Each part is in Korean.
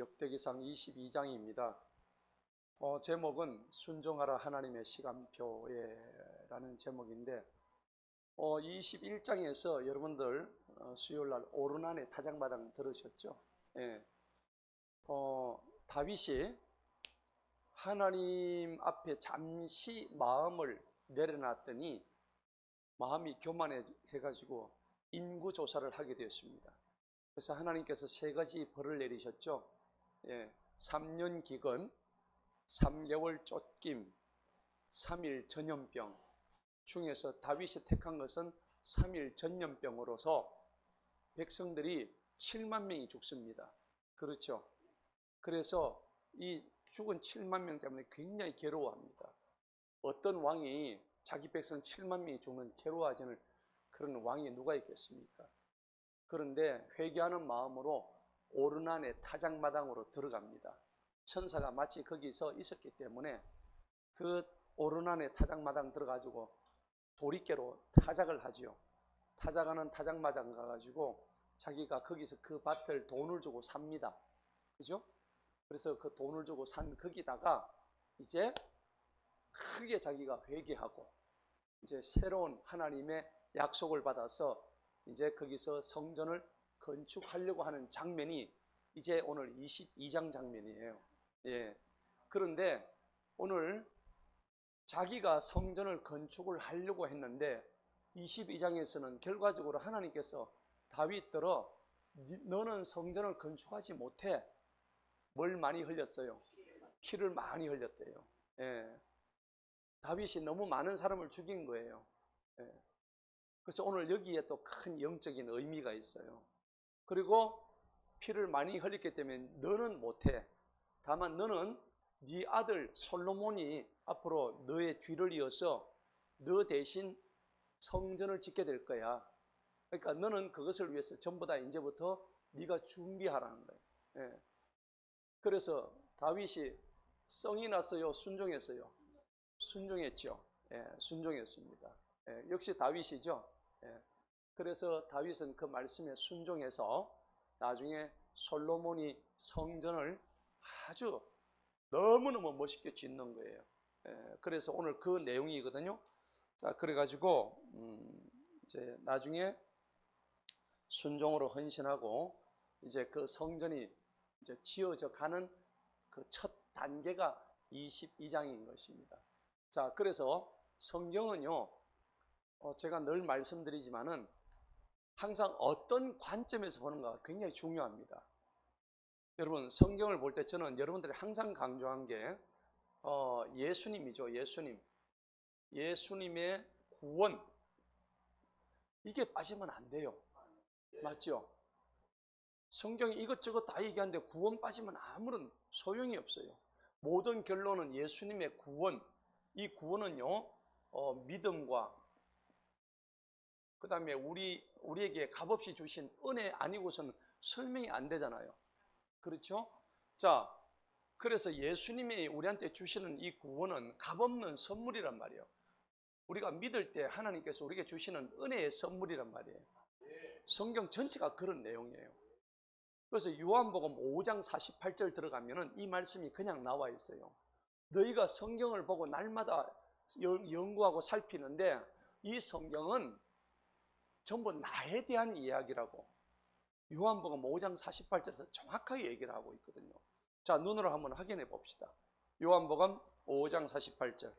역대기상 22장입니다. 제목은 순종하라 하나님의 시간표에라는 제목인데 21장에서 여러분들 수요일날 오르난의 타작마당 들으셨죠? 예. 다윗이 하나님 앞에 잠시 마음을 내려놨더니 마음이 교만해가지고 인구조사를 하게 되었습니다. 그래서 하나님께서 세 가지 벌을 내리셨죠. 3년 기근, 3개월 쫓김, 3일 전염병 중에서 다윗이 택한 것은 3일 전염병으로서 백성들이 7만 명이 죽습니다. 그렇죠. 그래서 이 죽은 7만 명 때문에 굉장히 괴로워합니다. 어떤 왕이 자기 백성 7만 명이 죽는 괴로워하지는 그런 왕이 누가 있겠습니까? 그런데 회개하는 마음으로 오르난의 타작마당으로 들어갑니다. 천사가 마치 거기서 있었기 때문에 그 오르난의 타작마당 들어가지고 도리깨로 타작을 하지요. 타작하는 타작마당 가가지고 자기가 거기서 그 밭을 돈을 주고 삽니다. 그죠? 그래서 그 돈을 주고 산 거기다가 이제 크게 자기가 회개하고 이제 새로운 하나님의 약속을 받아서 이제 거기서 성전을 건축하려고 하는 장면이 이제 오늘 22장 장면이에요. 예. 그런데 오늘 자기가 성전을 건축을 하려고 했는데 22장에서는 결과적으로 하나님께서 다윗들어 너는 성전을 건축하지 못해. 뭘 많이 흘렸어요? 피를 많이 흘렸대요. 예. 다윗이 너무 많은 사람을 죽인 거예요. 예. 그래서 오늘 여기에 또 큰 영적인 의미가 있어요. 그리고 피를 많이 흘렸기 때문에 너는 못해. 다만 너는 네 아들 솔로몬이 앞으로 너의 뒤를 이어서 너 대신 성전을 짓게 될 거야. 그러니까 너는 그것을 위해서 전부 다 이제부터 네가 준비하라는 거예요. 예. 그래서 다윗이 성이 났어요? 순종했어요? 순종했죠. 예, 순종했습니다. 예, 역시 다윗이죠. 예, 그래서 다윗은 그 말씀에 순종해서 나중에 솔로몬이 성전을 아주 너무너무 멋있게 짓는 거예요. 예, 그래서 오늘 그 내용이거든요. 자, 그래가지고 이제 나중에 순종으로 헌신하고 이제 그 성전이 이제 지어져 가는 그 첫 단계가 22장인 것입니다. 자, 그래서 성경은요, 제가 늘 말씀드리지만은 항상 어떤 관점에서 보는가 굉장히 중요합니다. 여러분, 성경을 볼 때 저는 여러분들이 항상 강조한 게 예수님이죠. 예수님의 구원, 이게 빠지면 안 돼요. 맞죠? 성경이 이것저것 다 얘기하는데 구원 빠지면 아무런 소용이 없어요. 모든 결론은 예수님의 구원. 이 구원은요, 믿음과 그 다음에 우리에게 값없이 주신 은혜 아니고서는 설명이 안 되잖아요. 그렇죠? 자, 그래서 예수님이 우리한테 주시는 이 구원은 값없는 선물이란 말이에요. 우리가 믿을 때 하나님께서 우리에게 주시는 은혜의 선물이란 말이에요. 성경 전체가 그런 내용이에요. 그래서 요한복음 5장 48절 들어가면은 이 말씀이 그냥 나와 있어요. 너희가 성경을 보고 날마다 연구하고 살피는데 이 성경은 전부 나에 대한 이야기라고 요한복음 5장 48절에서 정확하게 얘기를 하고 있거든요. 자, 눈으로 한번 확인해 봅시다. 요한복음 5장 48절.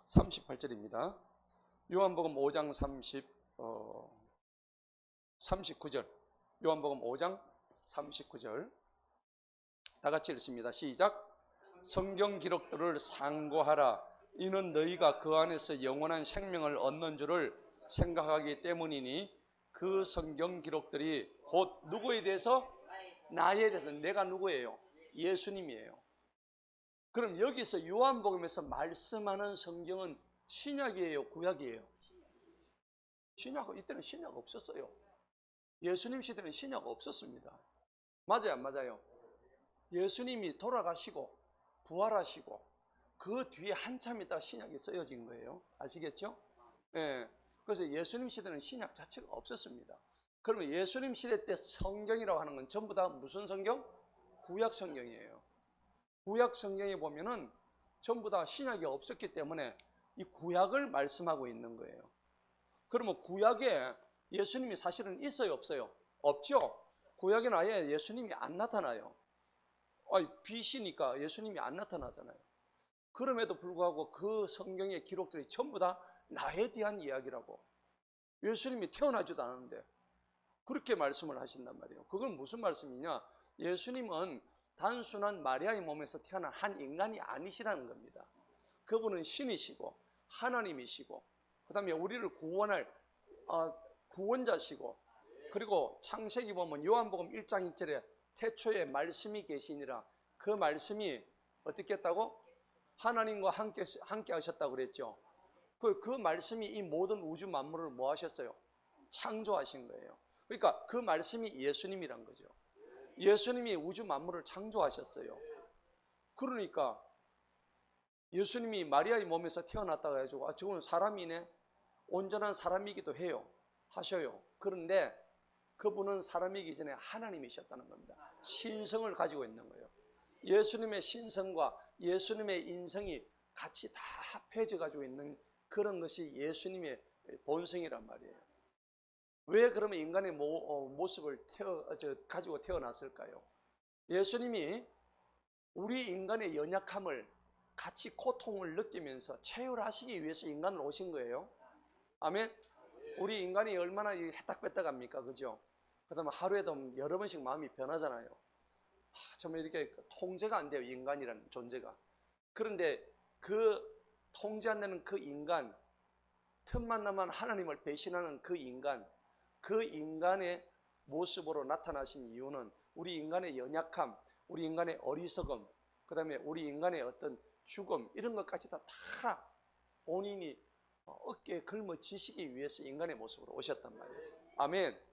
(38절입니다) 요한복음 5장 39절. 요한복음 5장 39절. 다 같이 읽습니다. 시작. 성경 기록들을 상고하라. 이는 너희가 그 안에서 영원한 생명을 얻는 줄을 생각하기 때문이니 그 성경 기록들이 곧 누구에 대해서? 나에 대해서. 내가 누구예요? 예수님이에요. 그럼 여기서 요한복음에서 말씀하는 성경은 신약이에요? 구약이에요? 신약, 이때는 신약 없었어요. 예수님 시대는 신약 없었습니다. 맞아요, 안 맞아요? 예수님이 돌아가시고 부활하시고 그 뒤에 한참 있다가 신약이 쓰여진 거예요. 아시겠죠? 예. 그래서 예수님 시대는 신약 자체가 없었습니다. 그러면 예수님 시대 때 성경이라고 하는 건 전부 다 무슨 성경? 구약 성경이에요. 구약 성경에 보면은 전부 다 신약이 없었기 때문에 이 구약을 말씀하고 있는 거예요. 그러면 구약에 예수님이 사실은 있어요, 없어요? 없죠? 구약에는 아예 예수님이 안 나타나요. 빛이니까 예수님이 안 나타나잖아요. 그럼에도 불구하고 그 성경의 기록들이 전부 다 나에 대한 이야기라고. 예수님이 태어나지도 않았는데 그렇게 말씀을 하신단 말이에요. 그건 무슨 말씀이냐? 예수님은 단순한 마리아의 몸에서 태어난 한 인간이 아니시라는 겁니다. 그분은 신이시고 하나님이시고 그 다음에 우리를 구원할 구원자시고, 그리고 창세기 보면 요한복음 1장 1절에 태초에 말씀이 계시니라, 그 말씀이 어떻게 했다고? 하나님과 함께 하셨다고 그랬죠. 그 말씀이 이 모든 우주 만물을 뭐 하셨어요? 창조하신 거예요. 그러니까 그 말씀이 예수님이란 거죠. 예수님이 우주 만물을 창조하셨어요. 그러니까 예수님이 마리아의 몸에서 태어났다고 해가지고 저건 사람이네, 온전한 사람이기도 해요, 하셔요. 그런데 그분은 사람이기 전에 하나님이셨다는 겁니다. 신성을 가지고 있는 거예요. 예수님의 신성과 예수님의 인성이 같이 다 합해져 가지고 있는 그런 것이 예수님의 본성이란 말이에요. 왜 그러면 인간의 모습을 가지고 태어났을까요? 예수님이 우리 인간의 연약함을 같이 고통을 느끼면서 체휼하시기 위해서 인간을 오신 거예요. 아멘. 우리 인간이 얼마나 해딱배딱합니까, 그죠? 그다음에 하루에도 여러 번씩 마음이 변하잖아요. 정말 이렇게 통제가 안 돼요, 인간이라는 존재가. 그런데 그 통제 안 되는 그 인간, 틈만 나면 하나님을 배신하는 그 인간의 모습으로 나타나신 이유는 우리 인간의 연약함, 우리 인간의 어리석음, 그 다음에 우리 인간의 어떤 죽음, 이런 것까지 다 본인이 어깨에 걸머지시기 위해서 인간의 모습으로 오셨단 말이에요. 아멘.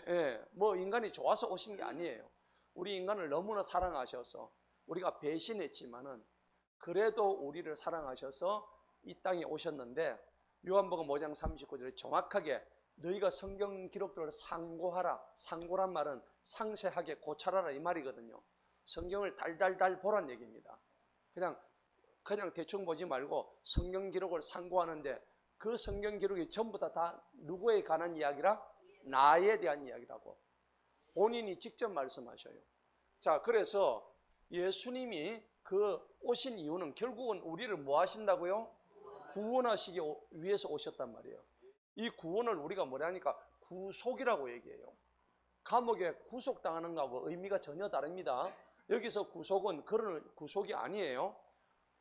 예, 뭐 인간이 좋아서 오신 게 아니에요. 우리 인간을 너무나 사랑하셔서 우리가 배신했지만은 그래도 우리를 사랑하셔서 이 땅에 오셨는데, 요한복음 5장 39절에 정확하게 너희가 성경 기록들을 상고하라. 상고란 말은 상세하게 고찰하라 이 말이거든요. 성경을 달달달 보란 얘기입니다. 그냥 대충 보지 말고 성경 기록을 상고하는데 그 성경 기록이 전부 다 누구에 관한 이야기라? 나에 대한 이야기라고 본인이 직접 말씀하셔요. 자, 그래서 예수님이 그 오신 이유는 결국은 우리를 뭐 하신다고요? 구원하시기 위해서 오셨단 말이에요. 이 구원을 우리가 뭐라니까 구속이라고 얘기해요. 감옥에 구속당하는 거하고 의미가 전혀 다릅니다. 여기서 구속은 그런 구속이 아니에요.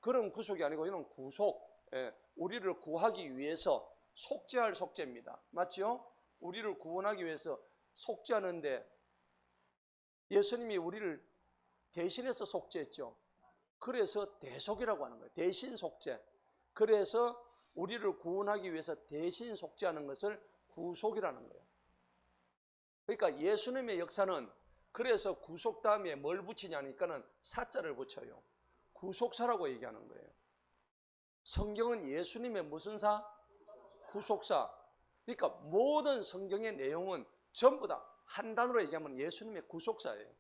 그런 구속이 아니고 이건 구속, 우리를 구하기 위해서 속죄할 속죄입니다. 맞죠? 우리를 구원하기 위해서 속죄하는데 예수님이 우리를 대신해서 속죄했죠. 그래서 대속이라고 하는 거예요. 대신 속죄. 그래서 우리를 구원하기 위해서 대신 속죄하는 것을 구속이라는 거예요. 그러니까 예수님의 역사는 그래서 구속 다음에 뭘 붙이냐니까는 사자를 붙여요. 구속사라고 얘기하는 거예요. 성경은 예수님의 무슨 사? 구속사. 그러니까 모든 성경의 내용은 전부 다 한 단어로 얘기하면 예수님의 구속사예요.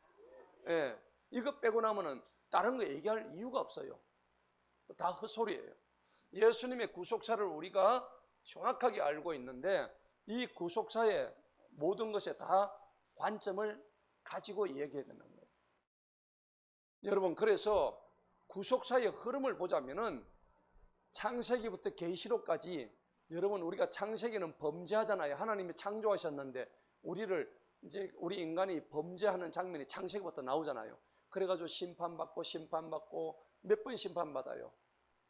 예, 이거 빼고 나면은 다른 거 얘기할 이유가 없어요. 다 헛소리예요. 예수님의 구속사를 우리가 정확하게 알고 있는데 이 구속사의 모든 것에 다 관점을 가지고 얘기해야 되는 거예요. 여러분, 그래서 구속사의 흐름을 보자면은 창세기부터 계시록까지, 여러분 우리가 창세기는 범죄하잖아요. 하나님이 창조하셨는데 우리 인간이 범죄하는 장면이 창세기부터 나오잖아요. 그래가지고 심판받고 몇 번 심판받아요?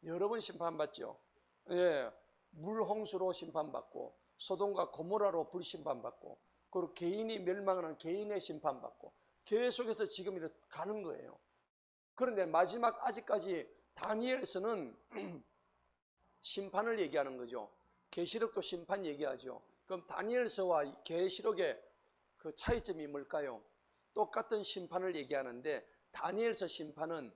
여러 번 심판받죠. 예, 물홍수로 심판받고 소돔과 고모라로 불심판받고 그리고 개인이 멸망하는 개인의 심판받고 계속해서 지금 이렇게 가는 거예요. 그런데 마지막 아직까지 다니엘서는 심판을 얘기하는 거죠. 계시록도 심판 얘기하죠. 그럼 다니엘서와 계시록의 그 차이점이 뭘까요? 똑같은 심판을 얘기하는데 다니엘서 심판은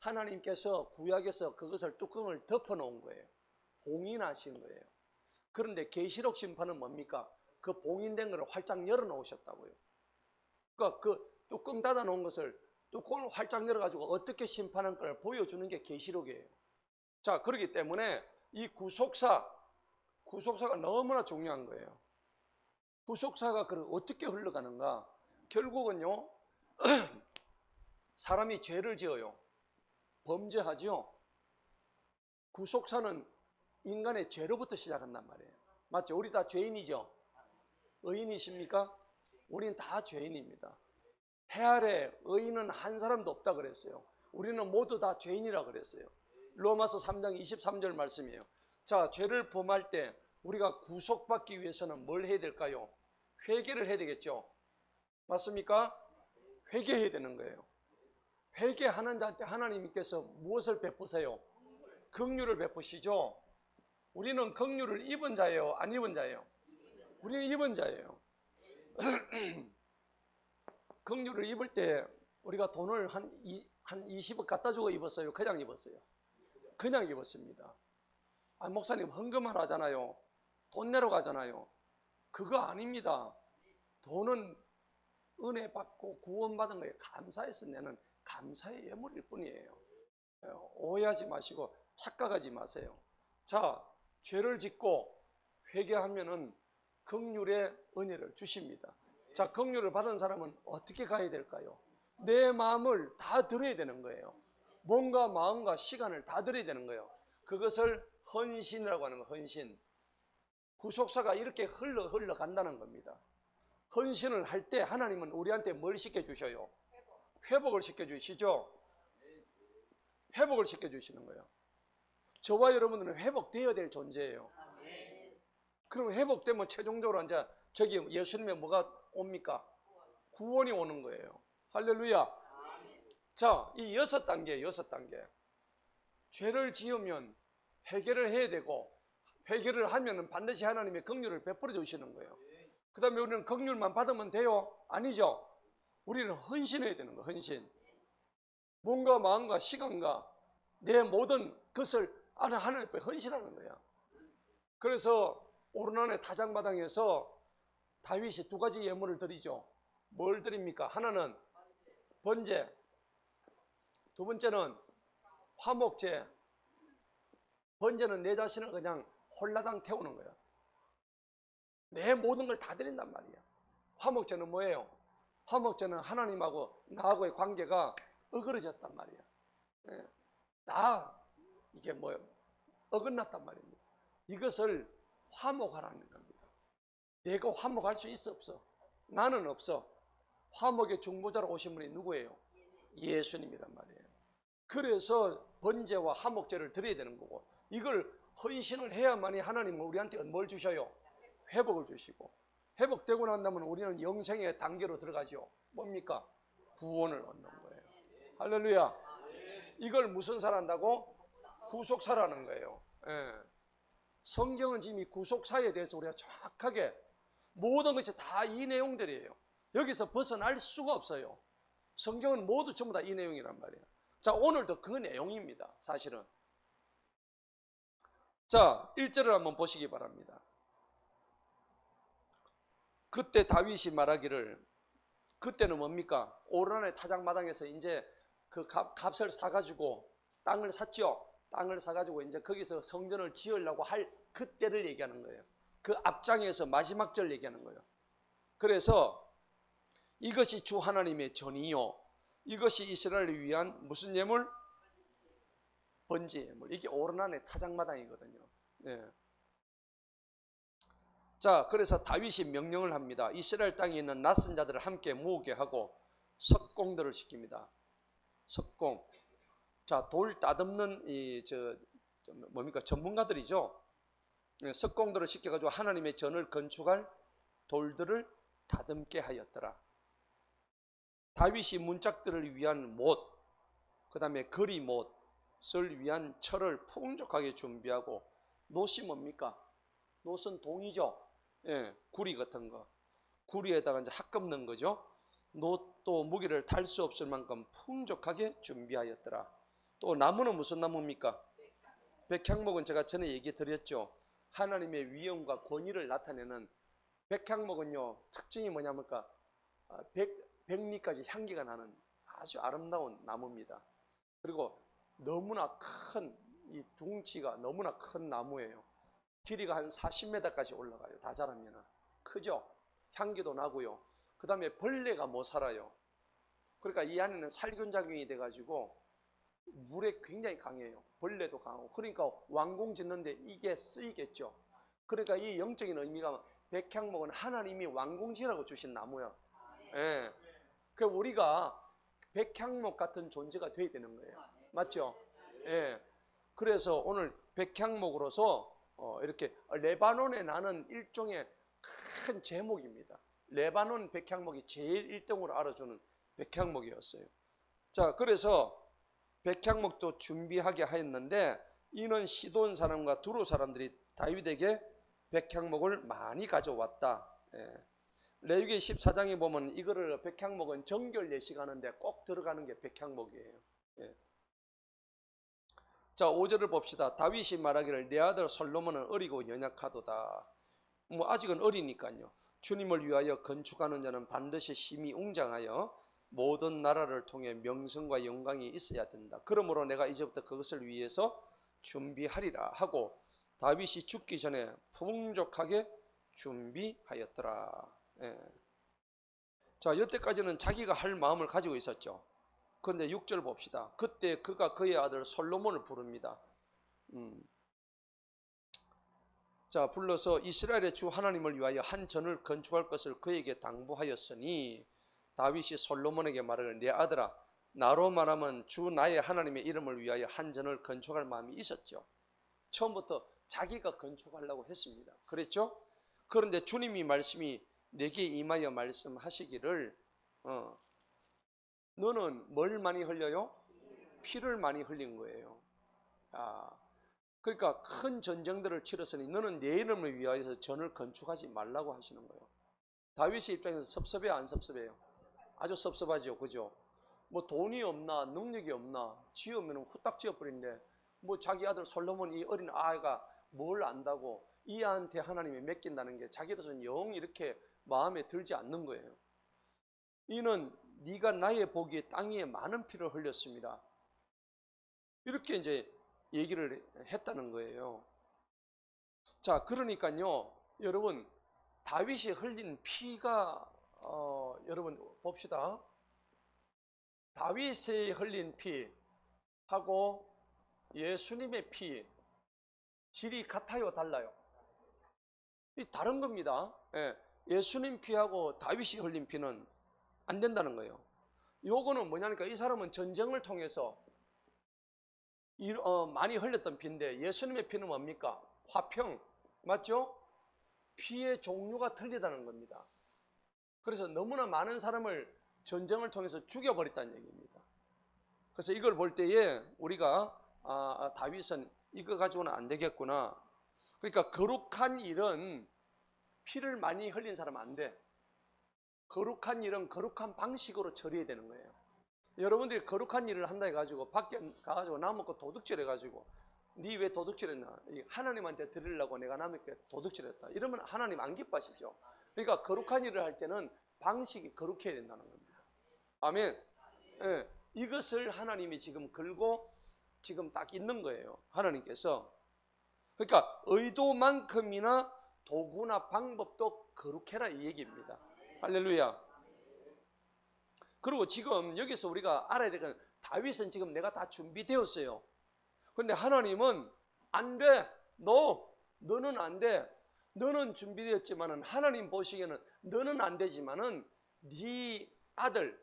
하나님께서 구약에서 그것을 뚜껑을 덮어 놓은 거예요. 봉인하신 거예요. 그런데 계시록 심판은 뭡니까? 그 봉인된 것을 활짝 열어 놓으셨다고요. 그러니까 그 뚜껑 닫아 놓은 것을 뚜껑을 활짝 열어 가지고 어떻게 심판한 걸 보여주는 게 계시록이에요. 자, 그렇기 때문에 이 구속사가 너무나 중요한 거예요. 구속사가 그걸 어떻게 흘러가는가? 결국은요, 사람이 죄를 지어요. 범죄하죠. 구속사는 인간의 죄로부터 시작한단 말이에요. 맞죠? 우리 다 죄인이죠? 의인이십니까? 우리는 다 죄인입니다. 해 아래 의인은 한 사람도 없다 그랬어요. 우리는 모두 다 죄인이라 그랬어요. 로마서 3장 23절 말씀이에요. 자, 죄를 범할 때 우리가 구속받기 위해서는 뭘 해야 될까요? 회개를 해야 되겠죠. 맞습니까? 회개해야 되는 거예요. 회개하는 자한테 하나님께서 무엇을 베푸세요? 긍휼을 베푸시죠. 우리는 긍휼을 입은 자예요? 안 입은 자예요? 우리는 입은 자예요. 긍휼을 입을 때 우리가 돈을 한 20억 갖다 주고 입었어요? 그냥 입었어요? 그냥 입었습니다. 아, 목사님 헌금을 하잖아요. 돈 내러 가잖아요. 그거 아닙니다. 돈은 은혜 받고 구원받은 거에 감사해서 내는 감사의 예물일 뿐이에요. 오해하지 마시고 착각하지 마세요. 자, 죄를 짓고 회개하면은 긍휼의 은혜를 주십니다. 자, 긍휼을 받은 사람은 어떻게 가야 될까요? 내 마음을 다 드려야 되는 거예요. 몸과 마음과 시간을 다 드려야 되는 거예요. 그것을 헌신이라고 하는 거예요. 헌신. 구속사가 이렇게 흘러간다는 겁니다. 헌신을 할 때 하나님은 우리한테 뭘 시켜주셔요? 회복을 시켜주시죠. 회복을 시켜주시는 거예요. 저와 여러분들은 회복되어야 될 존재예요. 그럼 회복되면 최종적으로 이제 저기 예수님의 뭐가 옵니까? 구원이 오는 거예요. 할렐루야. 자, 이 6단계예요. 6단계. 죄를 지으면 회개를 해야 되고, 회개를 하면은 반드시 하나님의 긍휼을 베풀어 주시는 거예요. 그 다음에 우리는 긍휼만 받으면 돼요? 아니죠. 우리는 헌신해야 되는 거예요. 헌신. 몸과 마음과 시간과 내 모든 것을 하나님 앞에 헌신하는 거야. 그래서 오르난의 타작마당에서 다윗이 두 가지 예물을 드리죠. 뭘 드립니까? 하나는 번제, 두 번째는 화목제. 번제는 내 자신을 그냥 홀라당 태우는 거야. 내 모든 걸 다 드린단 말이야. 화목제는 뭐예요? 화목제는 하나님하고 나하고의 관계가 어그러졌단 말이야. 예. 이게 뭐예요? 어긋났단 말입니다. 이것을 화목하라는 겁니다. 내가 화목할 수 있어 없어? 나는 없어. 화목의 중보자로 오신 분이 누구예요? 예수님이란 말이에요. 그래서 번제와 화목제를 드려야 되는 거고, 이걸 헌신을 해야만이 하나님은 우리한테 뭘 주셔요? 회복을 주시고, 회복되고 난다면 우리는 영생의 단계로 들어가죠. 뭡니까? 구원을 얻는 거예요. 할렐루야. 이걸 무슨 사란다고? 구속사라는 거예요. 예. 성경은 지금 이 구속사에 대해서 우리가 정확하게 모든 것이 다 이 내용들이에요. 여기서 벗어날 수가 없어요. 성경은 모두 전부 다 이 내용이란 말이에요. 자, 오늘도 그 내용입니다. 사실은. 자, 1절을 한번 보시기 바랍니다. 그때 다윗이 말하기를, 그때는 뭡니까? 오르난의 타작마당에서 이제 그 값을 사가지고 땅을 샀죠. 땅을 사가지고 이제 거기서 성전을 지으려고 할 그때를 얘기하는 거예요. 그 앞장에서 마지막 절 얘기하는 거예요. 그래서 이것이 주 하나님의 전이요, 이것이 이스라엘을 위한 무슨 예물? 번제 예물. 이게 오르난의 타작마당이거든요. 네. 자, 그래서 다윗이 명령을 합니다. 이스라엘 땅에 있는 낯선 자들을 함께 모으게 하고 석공들을 시킵니다. 석공. 자, 돌 따듬는 뭡니까? 전문가들이죠. 석공들을 시켜가지고 하나님의 전을 건축할 돌들을 다듬게 하였더라. 다윗이 문짝들을 위한 못, 그 다음에 거리못을 위한 철을 풍족하게 준비하고, 놋이 뭡니까? 놋은 동이죠. 예, 구리 같은 거. 구리에다가 이제 합금는 거죠. 놋도 무게를 탈 수 없을 만큼 풍족하게 준비하였더라. 또 나무는 무슨 나무입니까? 백향목은 제가 전에 얘기 드렸죠. 하나님의 위엄과 권위를 나타내는 백향목은요, 특징이 뭐냐면까, 백리까지 향기가 나는 아주 아름다운 나무입니다. 그리고 너무나 큰, 이 둥치가 너무나 큰 나무예요. 길이가 한 40m까지 올라가요. 다 자라면. 크죠? 향기도 나고요. 그 다음에 벌레가 못 살아요. 그러니까 이 안에는 살균작용이 돼가지고 물에 굉장히 강해요. 벌레도 강하고. 그러니까 왕궁 짓는데 이게 쓰이겠죠. 그러니까 이 영적인 의미가, 백향목은 하나님이 왕궁 지으라고 주신 나무야. 예. 그 우리가 백향목 같은 존재가 돼야 되는 거예요. 맞죠? 예. 그래서 오늘 백향목으로서 이렇게 레바논에 나는 일종의 큰 제목입니다. 레바논 백향목이 제일 1등으로 알아주는 백향목이었어요. 자, 그래서 백향목도 준비하게 하였는데, 이는 시돈 사람과 두루 사람들이 다윗에게 백향목을 많이 가져왔다. 예. 레위기 14장에 보면 이거를, 백향목은 정결 예식하는데 꼭 들어가는 게 백향목이에요. 예. 자, 5절을 봅시다. 다윗이 말하기를 내 아들 솔로몬은 어리고 연약하도다. 뭐 아직은 어리니까요. 주님을 위하여 건축하는 자는 반드시 심히 웅장하여 모든 나라를 통해 명성과 영광이 있어야 된다. 그러므로 내가 이제부터 그것을 위해서 준비하리라 하고 다윗이 죽기 전에 풍족하게 준비하였더라. 예. 자, 여태까지는 자기가 할 마음을 가지고 있었죠. 그런데 6절 봅시다. 그때 그가 그의 아들 솔로몬을 부릅니다. 자, 불러서 이스라엘의 주 하나님을 위하여 한 전을 건축할 것을 그에게 당부하였으니, 다윗이 솔로몬에게 말하기를 내 아들아, 나로 말하면 주 나의 하나님의 이름을 위하여 한 전을 건축할 마음이 있었죠. 처음부터 자기가 건축하려고 했습니다. 그랬죠? 그런데 주님이 말씀이 내게 임하여 말씀하시기를 너는 뭘 많이 흘려요? 피를 많이 흘린 거예요. 그러니까 큰 전쟁들을 치렀으니 너는 내 이름을 위하여서 전을 건축하지 말라고 하시는 거예요. 다윗의 입장에서 섭섭해요, 안 섭섭해요? 아주 섭섭하죠, 그죠? 뭐 돈이 없나, 능력이 없나, 지으면 후딱 지어버린데, 뭐 자기 아들 솔로몬, 이 어린 아이가 뭘 안다고 이 아한테 하나님이 맡긴다는 게 자기로서는 영 이렇게 마음에 들지 않는 거예요. 이는 네가 나의 보기에 땅 위에 많은 피를 흘렸습니다. 이렇게 이제 얘기를 했다는 거예요. 자, 그러니까요, 여러분, 다윗이 흘린 피가 여러분 봅시다. 다윗이 흘린 피하고 예수님의 피 질이 같아요, 달라요? 이 다른 겁니다. 예, 예수님 피하고 다윗이 흘린 피는 안 된다는 거예요. 요거는 뭐냐니까, 이 사람은 전쟁을 통해서 많이 흘렸던 피인데, 예수님의 피는 뭡니까? 화평, 맞죠? 피의 종류가 틀리다는 겁니다. 그래서 너무나 많은 사람을 전쟁을 통해서 죽여버렸다는 얘기입니다. 그래서 이걸 볼 때에 우리가 다윗은 이거 가지고는 안 되겠구나. 그러니까 거룩한 일은 피를 많이 흘린 사람은 안 돼. 거룩한 일은 거룩한 방식으로 처리해야 되는 거예요. 여러분들이 거룩한 일을 한다 해가지고 밖에 가가지고 남의 도둑질 해가지고 니 왜 도둑질했나? 하나님한테 드리려고 내가 남에게 도둑질했다. 이러면 하나님 안 기뻐하시죠. 그러니까 거룩한 일을 할 때는 방식이 거룩해야 된다는 겁니다. 아멘. 예, 이것을 하나님이 지금 걸고 지금 딱 있는 거예요. 하나님께서. 그러니까 의도만큼이나 도구나 방법도 거룩해라 이 얘기입니다. 할렐루야. 그리고 지금 여기서 우리가 알아야 될 건, 다윗은 지금 내가 다 준비되었어요. 그런데 하나님은 안 돼. 너는 안 돼. 너는 준비되었지만은 하나님 보시기에는 너는 안 되지만은 네 아들,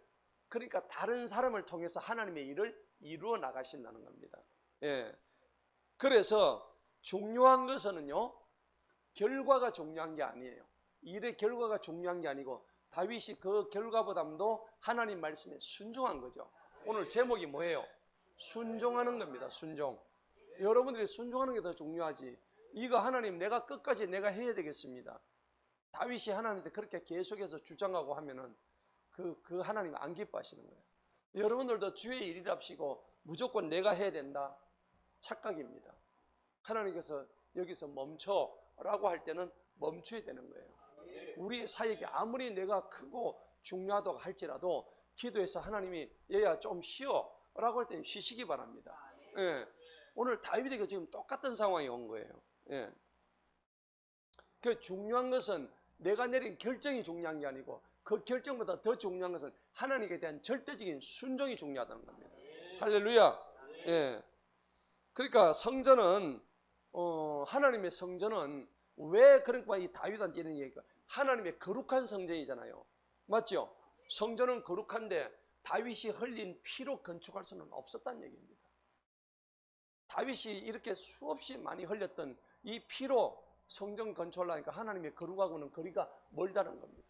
그러니까 다른 사람을 통해서 하나님의 일을 이루어 나가신다는 겁니다. 예. 그래서 중요한 것은요, 결과가 중요한 게 아니에요. 일의 결과가 중요한 게 아니고 다윗이 그 결과보다도 하나님 말씀에 순종한 거죠. 오늘 제목이 뭐예요? 순종하는 겁니다. 순종. 여러분들이 순종하는 게 더 중요하지. 이거 하나님 내가 끝까지 내가 해야 되겠습니다. 다윗이 하나님한테 그렇게 계속해서 주장하고 하면은 그 하나님 안 기뻐하시는 거예요. 여러분들도 주의 일이랍시고 무조건 내가 해야 된다. 착각입니다. 하나님께서 여기서 멈춰라고 할 때는 멈춰야 되는 거예요. 우리의 사역이 아무리 내가 크고 중요하다고 할지라도 기도해서 하나님이 얘야 좀 쉬어 라고 할 때는 쉬시기 바랍니다. 예. 오늘 다윗에게 지금 똑같은 상황이 온 거예요. 예. 그 중요한 것은 내가 내린 결정이 중요한 게 아니고 그 결정보다 더 중요한 것은 하나님께 대한 절대적인 순종이 중요하다는 겁니다. 할렐루야. 예. 그러니까 성전은 하나님의 성전은 왜 그러니까 이 다윗한테 이런 얘기가 하나님의 거룩한 성전이잖아요. 맞죠? 성전은 거룩한데 다윗이 흘린 피로 건축할 수는 없었다는 얘기입니다. 다윗이 이렇게 수없이 많이 흘렸던 이 피로 성전 건축하려니까 하나님의 거룩하고는 거리가 멀다는 겁니다.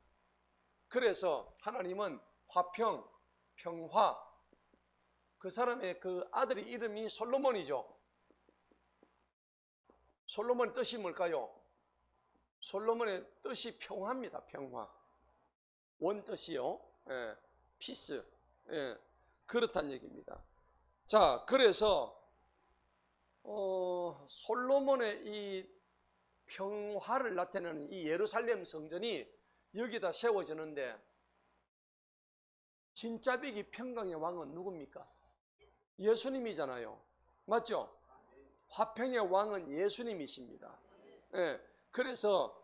그래서 하나님은 화평, 평화, 그 사람의 그 아들의 이름이 솔로몬이죠. 솔로몬의 뜻이 뭘까요? 솔로몬의 뜻이 평화입니다. 평화. 원뜻이요. 예, 피스. 예, 그렇다는 얘기입니다. 자, 그래서 솔로몬의 이 평화를 나타내는 이 예루살렘 성전이 여기다 세워지는데 진짜 비기 평강의 왕은 누굽니까? 예수님이잖아요. 맞죠? 화평의 왕은 예수님이십니다. 예, 그래서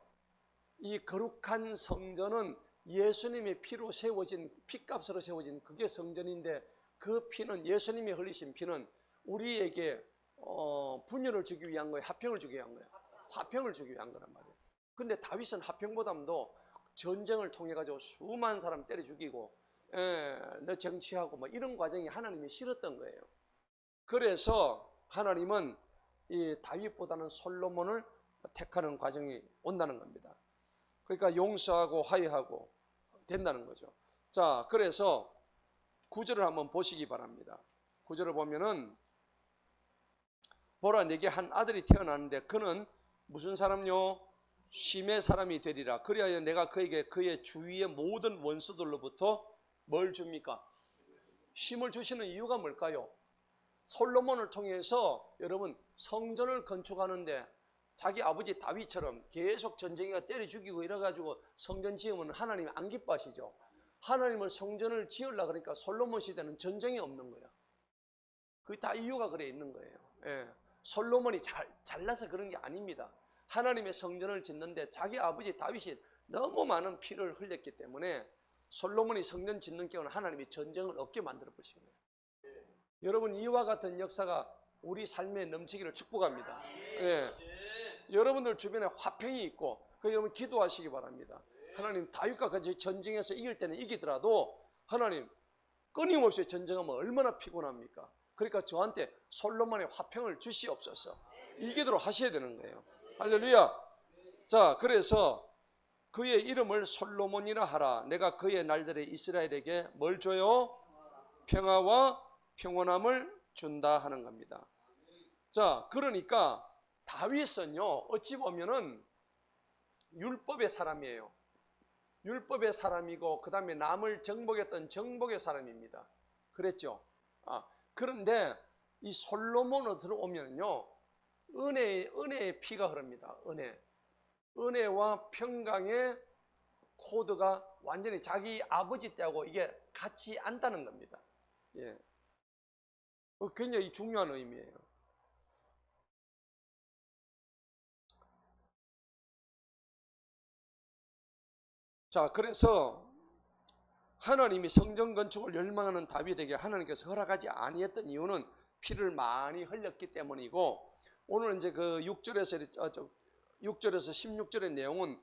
이 거룩한 성전은 예수님의 피로 세워진 피값으로 세워진 그게 성전인데 그 피는 예수님이 흘리신 피는 우리에게 분열을 주기 위한 거예요. 화평을 주기 위한 거예요. 화평을 주기 위한 거란 말이에요. 근데 다윗은 화평보다도 전쟁을 통해 가지고 수많은 사람 때려 죽이고 너 정치하고 뭐 이런 과정이 하나님이 싫었던 거예요. 그래서 하나님은 이 다윗보다는 솔로몬을 택하는 과정이 온다는 겁니다. 그러니까 용서하고 화해하고 된다는 거죠. 자, 그래서 구절을 한번 보시기 바랍니다. 구절을 보면은 보라 내게 한 아들이 태어나는데 그는 무슨 사람요? 쉼의 사람이 되리라. 그리하여 내가 그에게 그의 주위의 모든 원수들로부터 뭘 줍니까? 쉼을 주시는 이유가 뭘까요? 솔로몬을 통해서 여러분 성전을 건축하는데 자기 아버지 다윗처럼 계속 전쟁이가 때려 죽이고 이래가지고 성전 지으면 하나님이 안 기뻐하시죠. 하나님은 성전을 지으려고 그러니까 솔로몬 시대는 전쟁이 없는 거야. 그게 다 이유가 그래 있는 거예요. 예. 솔로몬이 잘나서 그런 게 아닙니다. 하나님의 성전을 짓는데 자기 아버지 다윗이 너무 많은 피를 흘렸기 때문에 솔로몬이 성전 짓는 경우는 하나님이 전쟁을 없게 만들어 버리신 거예요. 여러분 이와 같은 역사가 우리 삶에 넘치기를 축복합니다. 예. 여러분들 주변에 화평이 있고 여러분 기도하시기 바랍니다. 하나님 다윗과 같이 전쟁에서 이길 때는 이기더라도 하나님 끊임없이 전쟁하면 얼마나 피곤합니까? 그러니까 저한테 솔로몬의 화평을 주시옵소서. 이기도록 하셔야 되는 거예요. 할렐루야. 자, 그래서 그의 이름을 솔로몬이라 하라. 내가 그의 날들에 이스라엘에게 뭘 줘요? 평화와 평온함을 준다 하는 겁니다. 자, 그러니까 다윗은요 어찌 보면은 율법의 사람이에요. 율법의 사람이고 그 다음에 남을 정복했던 정복의 사람입니다. 그랬죠. 그런데 이 솔로몬으로 들어오면요 은혜의 피가 흐릅니다. 은혜와 평강의 코드가 완전히 자기 아버지 때하고 이게 같이 안다는 겁니다. 예, 굉장히 중요한 의미예요. 자, 그래서 하나님이 성전 건축을 열망하는 다윗에게 하나님께서 허락하지 아니했던 이유는 피를 많이 흘렸기 때문이고, 오늘 이제 그 6절에서 16절의 내용은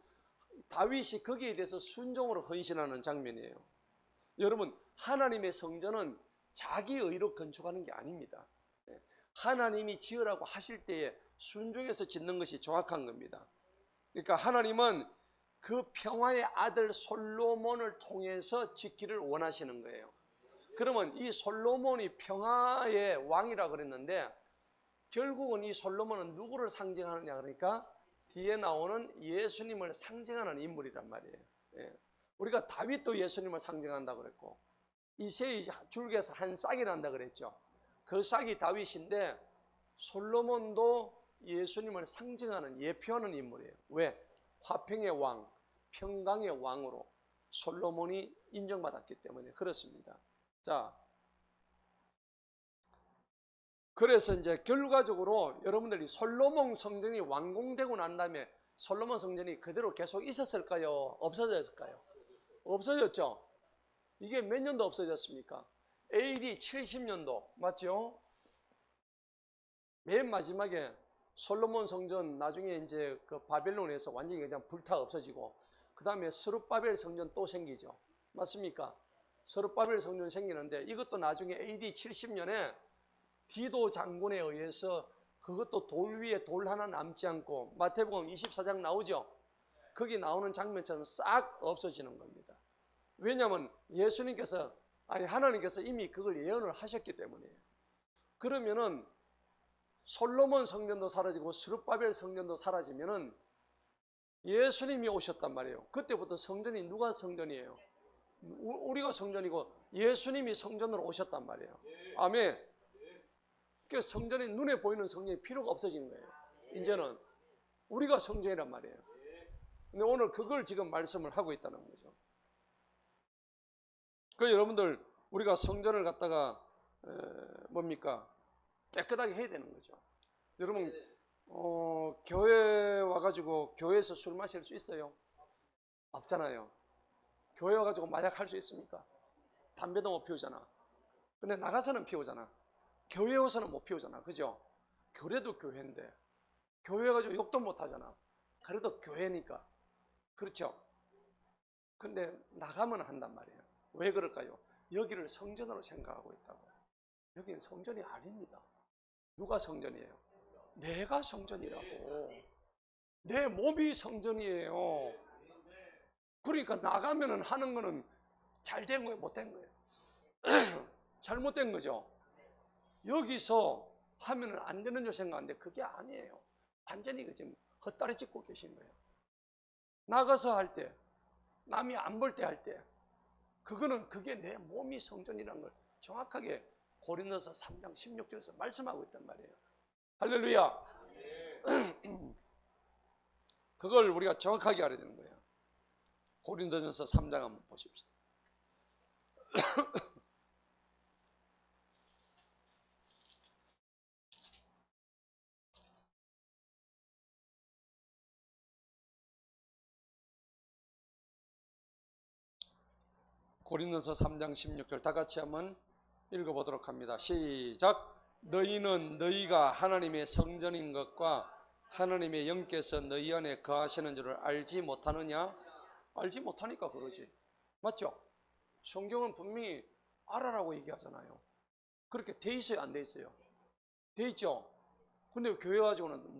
다윗이 거기에 대해서 순종으로 헌신하는 장면이에요. 여러분 하나님의 성전은 자기 의로 건축하는 게 아닙니다. 하나님이 지으라고 하실 때에 순종해서 짓는 것이 정확한 겁니다. 그러니까 하나님은 그 평화의 아들 솔로몬을 통해서 짓기를 원하시는 거예요. 그러면 이 솔로몬이 평화의 왕이라 그랬는데 결국은 이 솔로몬은 누구를 상징하느냐 그러니까 뒤에 나오는 예수님을 상징하는 인물이란 말이에요. 예. 우리가 다윗도 예수님을 상징한다 그랬고 이새의 줄기에서 한 싹이 난다 그랬죠. 그 싹이 다윗인데 솔로몬도 예수님을 상징하는 예표하는 인물이에요. 왜? 화평의 왕, 평강의 왕으로 솔로몬이 인정받았기 때문에 그렇습니다. 자, 그래서 이제 결과적으로 여러분들이 솔로몬 성전이 완공되고 난 다음에 솔로몬 성전이 그대로 계속 있었을까요? 없어졌을까요? 없어졌죠. 이게 몇 년도 없어졌습니까? AD 70년도 맞죠? 맨 마지막에 솔로몬 성전 나중에 이제 그 바벨론에서 완전히 그냥 불타 없어지고 그 다음에 스룹바벨 성전 또 생기죠. 맞습니까? 스룹바벨 성전 생기는데 이것도 나중에 AD 70년에 디도 장군에 의해서 그것도 돌 위에 돌 하나 남지 않고 마태복음 24장 나오죠. 거기 나오는 장면처럼 싹 없어지는 겁니다. 왜냐하면 예수님께서 아니 하나님께서 이미 그걸 예언을 하셨기 때문이에요. 그러면은 솔로몬 성전도 사라지고 스룹바벨 성전도 사라지면은 예수님이 오셨단 말이에요. 그때부터 성전이 누가 성전이에요? 우리가 성전이고 예수님이 성전으로 오셨단 말이에요. 아멘. 그 성전이 눈에 보이는 성전이 필요가 없어지는 거예요. 이제는 우리가 성전이란 말이에요. 근데 오늘 그걸 지금 말씀을 하고 있다는 거죠. 그 여러분들 우리가 성전을 갖다가 뭡니까? 깨끗하게 해야 되는 거죠. 여러분 교회 와가지고 교회에서 술 마실 수 있어요? 없잖아요. 교회 와가지고 마약 할 수 있습니까? 담배도 못 피우잖아. 근데 나가서는 피우잖아. 교회 와서는 못 피우잖아. 그죠? 교회도 교회인데 교회 가지고 욕도 못 하잖아. 그래도 교회니까. 그렇죠? 근데 나가면 한단 말이에요. 왜 그럴까요? 여기를 성전으로 생각하고 있다고. 여기는 성전이 아닙니다. 누가 성전이에요? 내가 성전이라고. 내 몸이 성전이에요. 그러니까 나가면은 하는 거는 잘 된 거예요? 못 된 거예요? 잘못된 거죠. 여기서 하면은 안 되는 줄 생각하는데 그게 아니에요. 완전히 지금 헛다리 짚고 계신 거예요. 나가서 할 때, 남이 안 볼 때 할 때, 그게 내 몸이 성전이라는 걸 정확하게 고린도서 3장 16절에서 말씀하고 있단 말이에요. 할렐루야. 그걸 우리가 정확하게 알아야 되는 거예요. 고린도전서 3장 한번 보십시다. 고린도서 3장 16절 다 같이 한번 읽어보도록 합니다. 시작. 너희는 너희가 하나님의 성전인 것과 하나님의 영께서 너희 안에 거하시는 줄을 알지 못하느냐? 알지 못하니까 그러지. 맞죠? 성경은 분명히 알아라고 얘기하잖아요. 그렇게 돼 있어요? 안 돼 있어요? 돼 있죠? 근데 교회 가지고는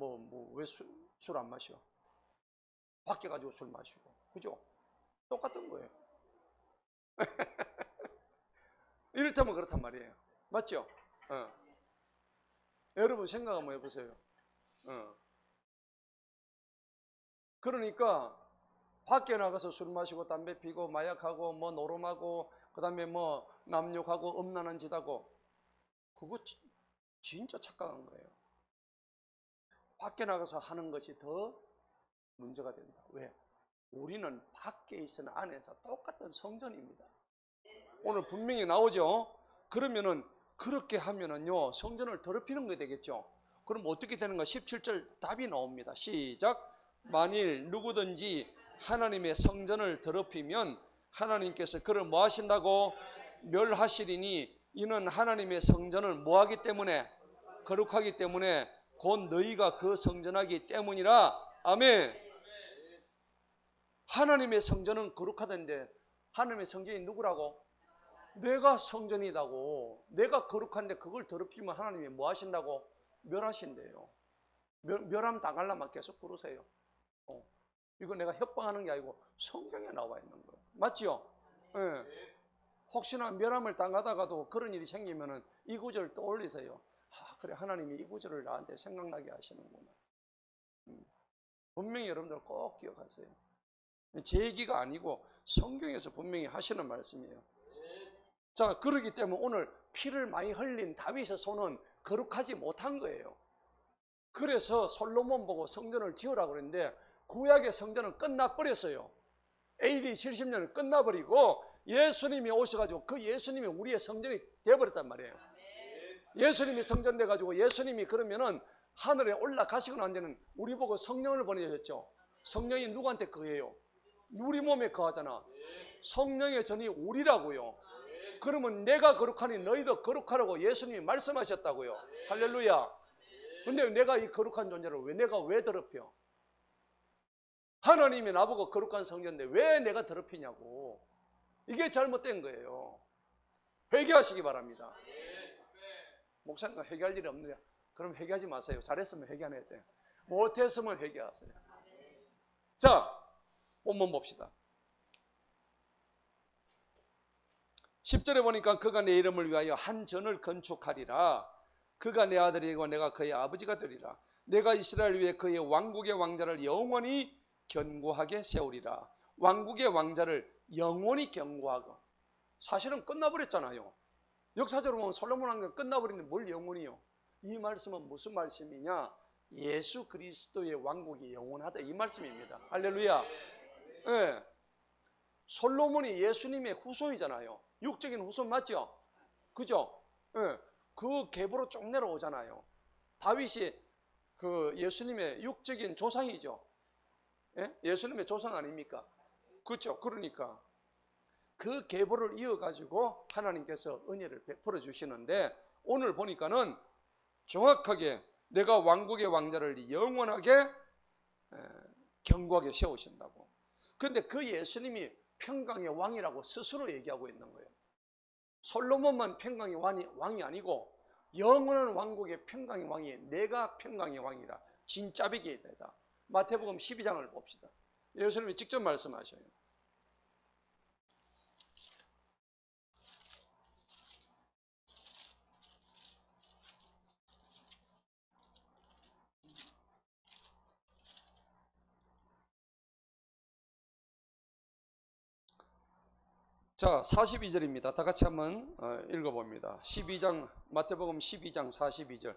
왜 술 안 마셔? 밖에 가지고 술 마시고. 그죠? 똑같은 거예요. 이를테면 그렇단 말이에요. 맞죠? 여러분 생각 한번 해보세요. 그러니까 밖에 나가서 술 마시고 담배 피고 마약하고 뭐 노름하고 그 다음에 뭐 남욕하고 음란한 짓 하고 그거 진짜 착각한 거예요. 밖에 나가서 하는 것이 더 문제가 된다. 왜? 우리는 밖에 있으나 안에서 똑같은 성전입니다. 오늘 분명히 나오죠. 그러면은 그렇게 하면은요 성전을 더럽히는 게 되겠죠. 그럼 어떻게 되는가? 17절 답이 나옵니다. 시작. 만일 누구든지 하나님의 성전을 더럽히면 하나님께서 그를 뭐 하신다고? 멸하시리니 이는 하나님의 성전을 뭐 하기 때문에? 거룩하기 때문에 곧 너희가 그 성전하기 때문이라. 아멘. 하나님의 성전은 거룩하던데 하나님의 성전이 누구라고? 내가 성전이라고. 내가 거룩한데 그걸 더럽히면 하나님이 뭐 하신다고? 멸하신대요. 멸함 당하려면 계속 부르세요. 이거 내가 협박하는 게 아니고 성경에 나와 있는 거예요. 맞죠? 네. 혹시나 멸함을 당하다가도 그런 일이 생기면은 이 구절을 떠올리세요. 그래 하나님이 이 구절을 나한테 생각나게 하시는구나. 분명히 여러분들 꼭 기억하세요. 제 얘기가 아니고 성경에서 분명히 하시는 말씀이에요. 자, 그러기 때문에 오늘 피를 많이 흘린 다윗의 손은 거룩하지 못한 거예요. 그래서 솔로몬 보고 성전을 지으라고 그랬는데 구약의 성전은 끝나버렸어요. AD 70년은 끝나버리고 예수님이 오셔가지고 그 예수님이 우리의 성전이 되어버렸단 말이에요. 예수님이 성전 돼가지고 예수님이 그러면은 하늘에 올라가시고 난 데는 우리 보고 성령을 보내셨죠. 성령이 누구한테 거해요? 우리 몸에 거하잖아. 성령의 전이 우리라고요. 그러면 내가 거룩하니 너희도 거룩하라고 예수님이 말씀하셨다고요. 할렐루야. 근데 내가 이 거룩한 존재를 내가 왜 더럽혀? 하나님이 나보고 거룩한 성전인데 왜 내가 더럽히냐고. 이게 잘못된 거예요. 회개하시기 바랍니다. 목사님과 회개할 일이 없느냐? 그럼 회개하지 마세요. 잘했으면 회개 안 해야 돼요. 못했으면 회개하세요. 자, 본문 봅시다. 10절에 보니까 그가 내 이름을 위하여 한 전을 건축하리라. 그가 내 아들이고 내가 그의 아버지가 되리라. 내가 이스라엘 위에 그의 왕국의 왕자를 영원히 견고하게 세우리라. 왕국의 왕자를 영원히 견고하고. 사실은 끝나버렸잖아요. 역사적으로 보면 솔로몬 왕국은 끝나버렸는데 뭘 영원히요? 이 말씀은 무슨 말씀이냐? 예수 그리스도의 왕국이 영원하다 이 말씀입니다. 할렐루야. 네. 솔로몬이 예수님의 후손이잖아요. 육적인 후손 맞죠? 그죠? 네. 그 계보로 쭉 내려오잖아요. 다윗이 그 예수님의 육적인 조상이죠. 예? 예수님의 조상 아닙니까? 그렇죠. 그러니까 그 계보를 이어가지고 하나님께서 은혜를 베풀어 주시는데 오늘 보니까는 정확하게 내가 왕국의 왕자를 영원하게 견고하게 세우신다고. 그런데 그 예수님이 평강의 왕이라고 스스로 얘기하고 있는 거예요. 솔로몬만 평강의 왕이 아니고 영원한 왕국의 평강의 왕이 내가 평강의 왕이라 진짜배기에 되다. 마태복음 12장을 봅시다. 예수님이 직접 말씀하셔요. 자, 42절입니다. 다 같이 한번 읽어봅니다. 12장, 마태복음 12장 42절.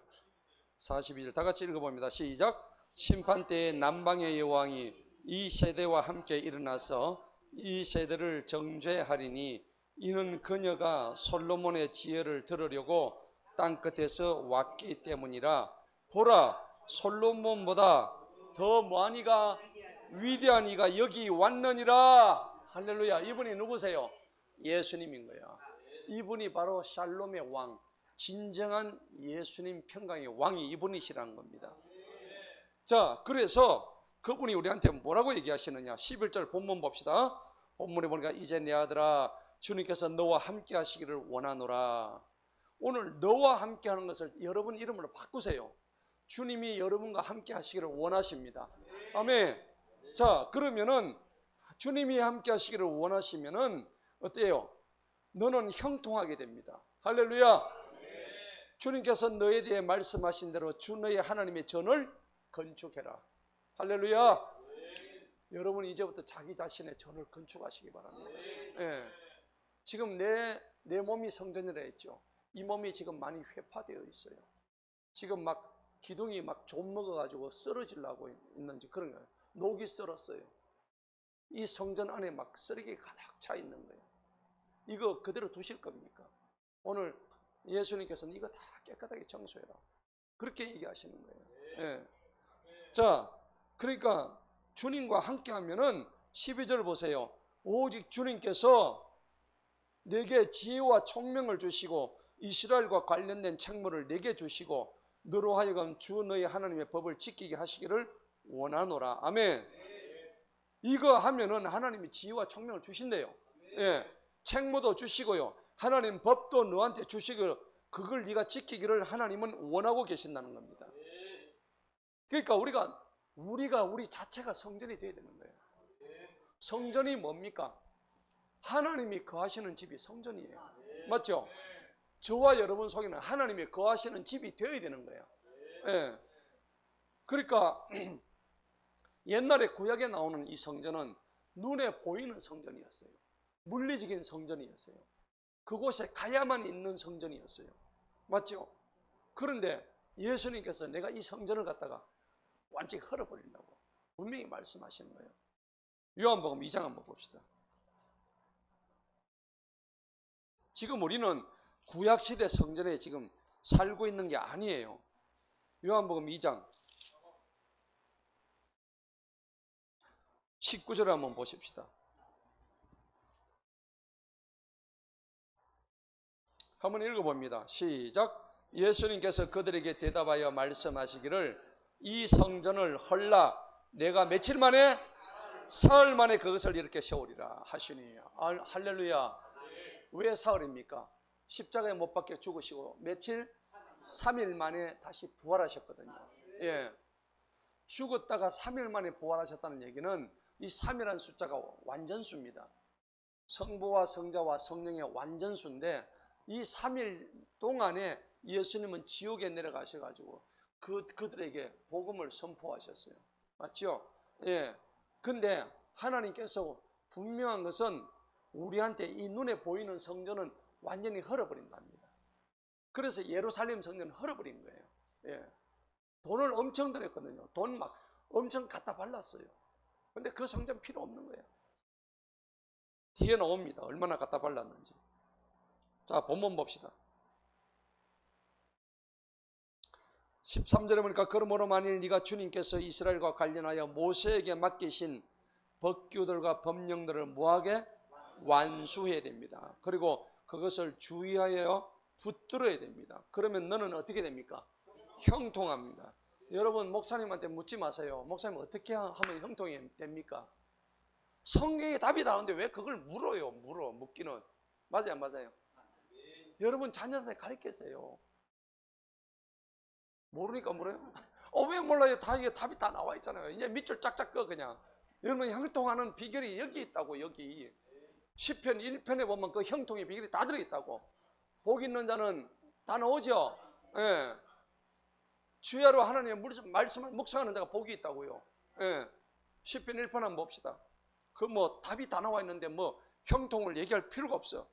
42절 다 같이 읽어봅니다. 시작. 심판때에 남방의 여왕이 이 세대와 함께 일어나서 이 세대를 정죄하리니 이는 그녀가 솔로몬의 지혜를 들으려고 땅끝에서 왔기 때문이라. 보라, 솔로몬보다 더 뭐한 이가 위대한 이가 여기 왔느니라. 할렐루야. 이분이 누구세요? 예수님인 거야. 이분이 바로 샬롬의 왕, 진정한 예수님 평강의 왕이 이분이시라는 겁니다. 자, 그래서 그분이 우리한테 뭐라고 얘기하시느냐? 11절 본문 봅시다. 본문에 보니까 이제 내 아들아 주님께서 너와 함께 하시기를 원하노라. 오늘 너와 함께 하는 것을 여러분 이름으로 바꾸세요. 주님이 여러분과 함께 하시기를 원하십니다. 아멘. 자, 그러면은 주님이 함께 하시기를 원하시면은 어때요? 너는 형통하게 됩니다. 할렐루야. 주님께서 너에 대해 말씀하신 대로 주 너의 하나님의 전을 건축해라. 할렐루야. 여러분 이제부터 자기 자신의 전을 건축하시기 바랍니다. 예. 지금 내 몸이 성전이라 했죠. 이 몸이 지금 많이 회파되어 있어요. 지금 막 기둥이 막 좀 먹어가지고 쓰러지려고 있는지 그런 거예요. 녹이 썰었어요. 이 성전 안에 막 쓰레기 가득 차 있는 거예요. 이거 그대로 두실 겁니까? 오늘 예수님께서는 이거 다 깨끗하게 청소해라. 그렇게 얘기하시는 거예요. 예. 자, 그러니까 주님과 함께 하면은 12절 보세요. 오직 주님께서 내게 지혜와 총명을 주시고 이스라엘과 관련된 책무를 내게 주시고 너로 하여금 주 너희 하나님의 법을 지키게 하시기를 원하노라. 아멘. 이거 하면은 하나님이 지혜와 총명을 주신대요. 예. 책무도 주시고요. 하나님 법도 너한테 주시고 그걸 네가 지키기를 하나님은 원하고 계신다는 겁니다. 그러니까 우리가 우리 자체가 성전이 되어야 되는 거예요. 성전이 뭡니까? 하나님이 거하시는 집이 성전이에요. 맞죠? 저와 여러분 속에는 하나님이 거하시는 집이 되어야 되는 거예요. 예. 그러니까 옛날에 구약에 나오는 이 성전은 눈에 보이는 성전이었어요. 물리적인 성전이었어요. 그곳에 가야만 있는 성전이었어요. 맞죠? 그런데 예수님께서 내가 이 성전을 갖다가 완전히 헐어버린다고 분명히 말씀하시는 거예요. 요한복음 2장 한번 봅시다. 지금 우리는 구약시대 성전에 지금 살고 있는 게 아니에요. 요한복음 2장 19절 한번 보십시다. 한번 읽어봅니다. 시작. 예수님께서 그들에게 대답하여 말씀하시기를 이 성전을 헐라 내가 며칠 만에 사흘 만에 그것을 이렇게 세우리라 하시니. 할렐루야. 왜 사흘입니까? 십자가에 못 박혀 죽으시고 며칠? 3일 만에 다시 부활하셨거든요. 예. 죽었다가 3일 만에 부활하셨다는 얘기는 이 3이라는 숫자가 완전수입니다. 성부와 성자와 성령의 완전수인데 이 3일 동안에 예수님은 지옥에 내려가셔가지고 그들에게 복음을 선포하셨어요. 맞죠? 예. 근데 하나님께서 분명한 것은 우리한테 이 눈에 보이는 성전은 완전히 헐어버린답니다. 그래서 예루살렘 성전은 헐어버린 거예요. 예. 돈을 엄청 들였거든요. 돈 막 엄청 갖다 발랐어요. 근데 그 성전 필요 없는 거예요. 뒤에 나옵니다. 얼마나 갖다 발랐는지. 자, 본문 봅시다. 13절에 보니까 그러므로 만일 네가 주님께서 이스라엘과 관련하여 모세에게 맡기신 법규들과 법령들을 뭐하게? 완수해야 됩니다. 그리고 그것을 주의하여 붙들어야 됩니다. 그러면 너는 어떻게 됩니까? 형통합니다. 여러분 목사님한테 묻지 마세요. 목사님 어떻게 하면 형통이 됩니까? 성경에 답이 나오는데 왜 그걸 물어요? 묻기는. 맞아요 안 맞아요? 여러분 자녀한테 가르치세요. 모르니까 물어요? 왜 몰라요? 다 이게 답이 다 나와 있잖아요. 이제 밑줄 짝짝 꺼 그냥. 여러분 형통하는 비결이 여기 있다고. 여기 시편 1편에 보면 그 형통의 비결이 다 들어있다고. 복 있는 자는 다 나오죠. 예. 주야로 하나님의 말씀을 묵상하는 자가 복이 있다고요. 예. 시편 1편 한번 봅시다. 그 뭐 답이 다 나와 있는데 뭐 형통을 얘기할 필요가 없어.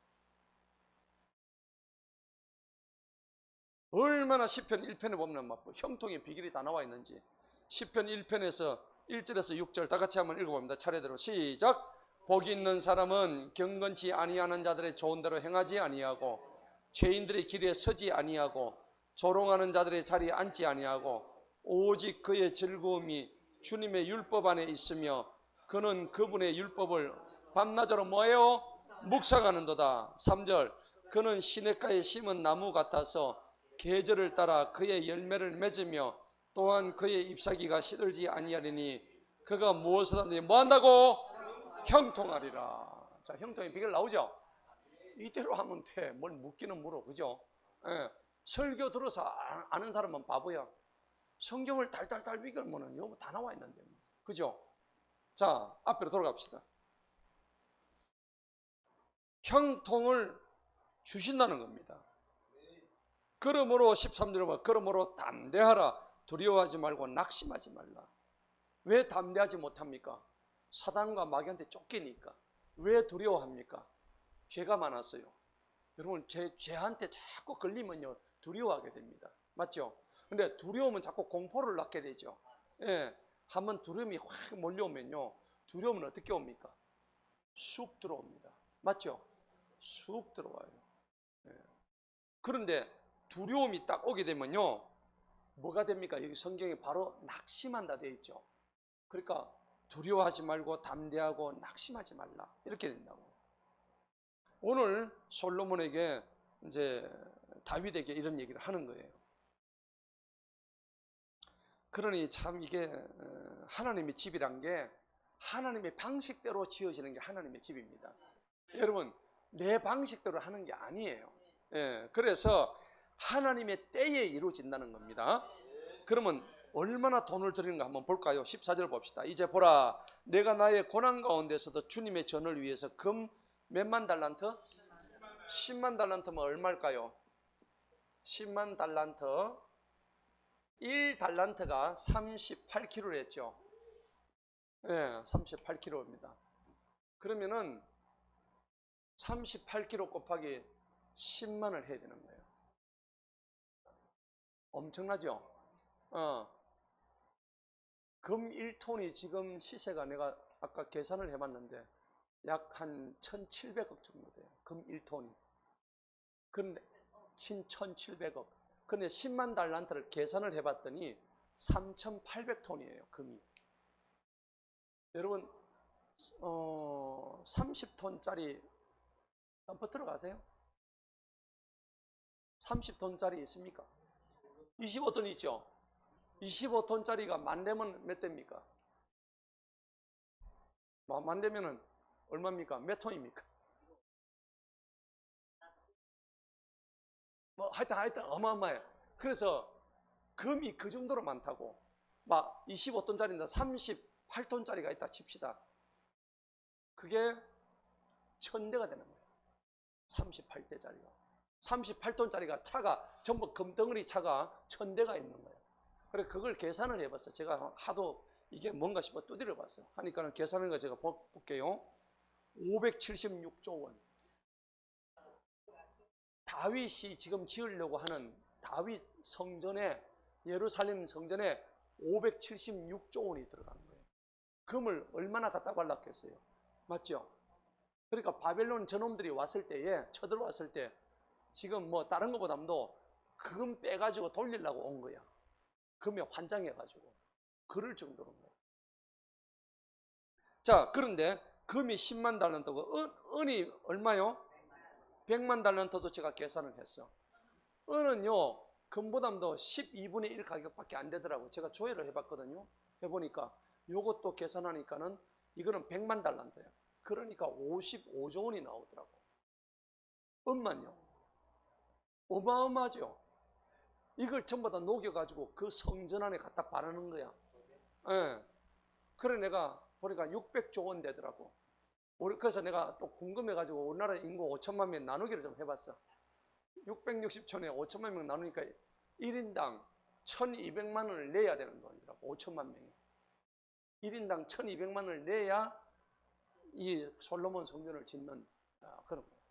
얼마나 시편 1편에 보면 막 형통의 비결이 다 나와 있는지. 시편 1편에서 1절에서 6절 다 같이 한번 읽어봅니다. 차례대로 시작. 복이 있는 사람은 경건치 아니하는 자들의 좋은 대로 행하지 아니하고 죄인들의 길에 서지 아니하고 조롱하는 자들의 자리에 앉지 아니하고 오직 그의 즐거움이 주님의 율법 안에 있으며 그는 그분의 율법을 밤낮으로 뭐예요? 묵상하는도다. 3절 그는 시냇가에 심은 나무 같아서 계절을 따라 그의 열매를 맺으며 또한 그의 잎사귀가 시들지 아니하리니 그가 무엇을 하든지 뭐한다고? 형통하리라. 자, 형통의 비결 나오죠? 이대로 하면 돼. 뭘 묻기는 물어. 그죠? 예. 설교 들어서 아는 사람은 바보야. 성경을 달달달 비결면은 여기 다 나와 있는데. 그죠? 자, 앞으로 돌아갑시다. 형통을 주신다는 겁니다. 그러므로 13절에 보면 그러므로 담대하라. 두려워하지 말고 낙심하지 말라. 왜 담대하지 못합니까? 사단과 마귀한테 쫓기니까. 왜 두려워합니까? 죄가 많았어요. 여러분 죄한테 자꾸 걸리면요 두려워하게 됩니다. 맞죠? 근데 두려움은 자꾸 공포를 낳게 되죠. 예, 한번 두려움이 확 몰려오면요 두려움은 어떻게 옵니까? 쑥 들어옵니다. 맞죠? 쑥 들어와요. 예. 그런데 두려움이 딱 오게 되면요 뭐가 됩니까? 여기 성경에 바로 낙심한다 되어 있죠. 그러니까 두려워하지 말고 담대하고 낙심하지 말라 이렇게 된다고. 오늘 솔로몬에게 이제 다윗에게 이런 얘기를 하는 거예요. 그러니 참 이게 하나님의 집이란 게 하나님의 방식대로 지어지는 게 하나님의 집입니다. 여러분 내 방식대로 하는 게 아니에요. 예, 그래서 하나님의 때에 이루어진다는 겁니다. 그러면 얼마나 돈을 드리는가 한번 볼까요? 14절 봅시다. 이제 보라 내가 나의 고난 가운데서도 주님의 전을 위해서 금 몇만 달란트? 10만 달란트면 얼마일까요? 10만 달란트 1달란트가 38kg를 했죠. 네, 38kg입니다. 그러면은 38kg 곱하기 10만을 해야 되는 거예요. 엄청나죠? 금 1톤이 지금 시세가 내가 아까 계산을 해봤는데 약 한 1,700억 정도 돼요. 금 1톤이. 근데 1,700억. 근데 10만 달란트를 계산을 해봤더니 3,800톤이에요. 금이. 여러분 30톤짜리 덤프 들어가세요? 30톤짜리 있습니까? 25톤 있죠? 25톤짜리가 만 대면 몇 대입니까? 만 대면은 얼마입니까? 몇 톤입니까? 뭐 하여튼 어마어마해요. 그래서 금이 그 정도로 많다고. 막 25톤짜리인데 38톤짜리가 있다 칩시다. 그게 1000대가 되는 거예요. 38대짜리가. 38톤짜리가 차가 전부 금덩어리 차가 1000대가 있는 거예요. 그래서 그걸 계산을 해봤어요. 제가 하도 이게 뭔가 싶어 두드려 봤어요. 하니까는 계산한 거 제가 볼게요. 576조 원. 다윗이 지금 지으려고 하는 다윗 성전에, 예루살렘 성전에 576조 원이 들어간 거예요. 금을 얼마나 갖다 발랐겠어요? 맞죠? 그러니까 바벨론 저놈들이 왔을 때에, 쳐들어왔을 때 지금 뭐 다른 것보다도 금 빼가지고 돌리려고 온 거야. 금에 환장해가지고. 그럴 정도로. 자, 그런데 금이 10만 달란트고 은이 얼마요? 100만 달란트도 제가 계산을 했어. 은은요, 금보다도 12분의 1 가격밖에 안 되더라고요. 제가 조회를 해봤거든요. 해보니까 요것도 계산하니까는 이거는 100만 달란트예요. 그러니까 55조 원이 나오더라고. 은만요. 어마어마하죠. 이걸 전부 다 녹여가지고 그 성전 안에 갖다 바르는 거야. 예. 그래 내가 보니까 600조 원 되더라고. 그래서 내가 또 궁금해가지고 우리나라 인구 5천만 명 나누기를 좀 해봤어. 660촌에 5천만 명 나누니까 1인당 1200만 원을 내야 되는 돈이더라고. 5천만 명이. 1인당 1200만 원을 내야 이 솔로몬 성전을 짓는 그런 거예요.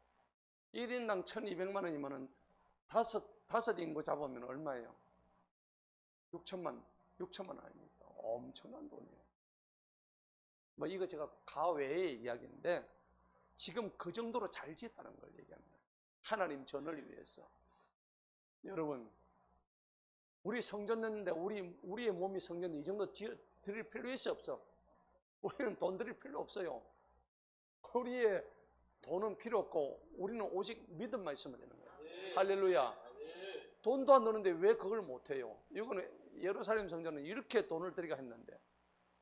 1인당 1200만 원이면은 다섯 인구 잡으면 얼마예요? 6천만 원 아닙니까? 엄청난 돈이에요. 뭐 이거 제가 가외의 이야기인데 지금 그 정도로 잘 지었다는 걸 얘기합니다. 하나님 전을 위해서. 여러분, 우리 성전 냈는데 우리의 몸이 성전 이 정도 드릴 필요 있어 없어? 우리는 돈 드릴 필요 없어요. 우리의 돈은 필요 없고 우리는 오직 믿음만 있으면 되는 거예요. 할렐루야. 돈도 안 드는데 왜 그걸 못해요? 이거는 예루살렘 성전은 이렇게 돈을 들이가 했는데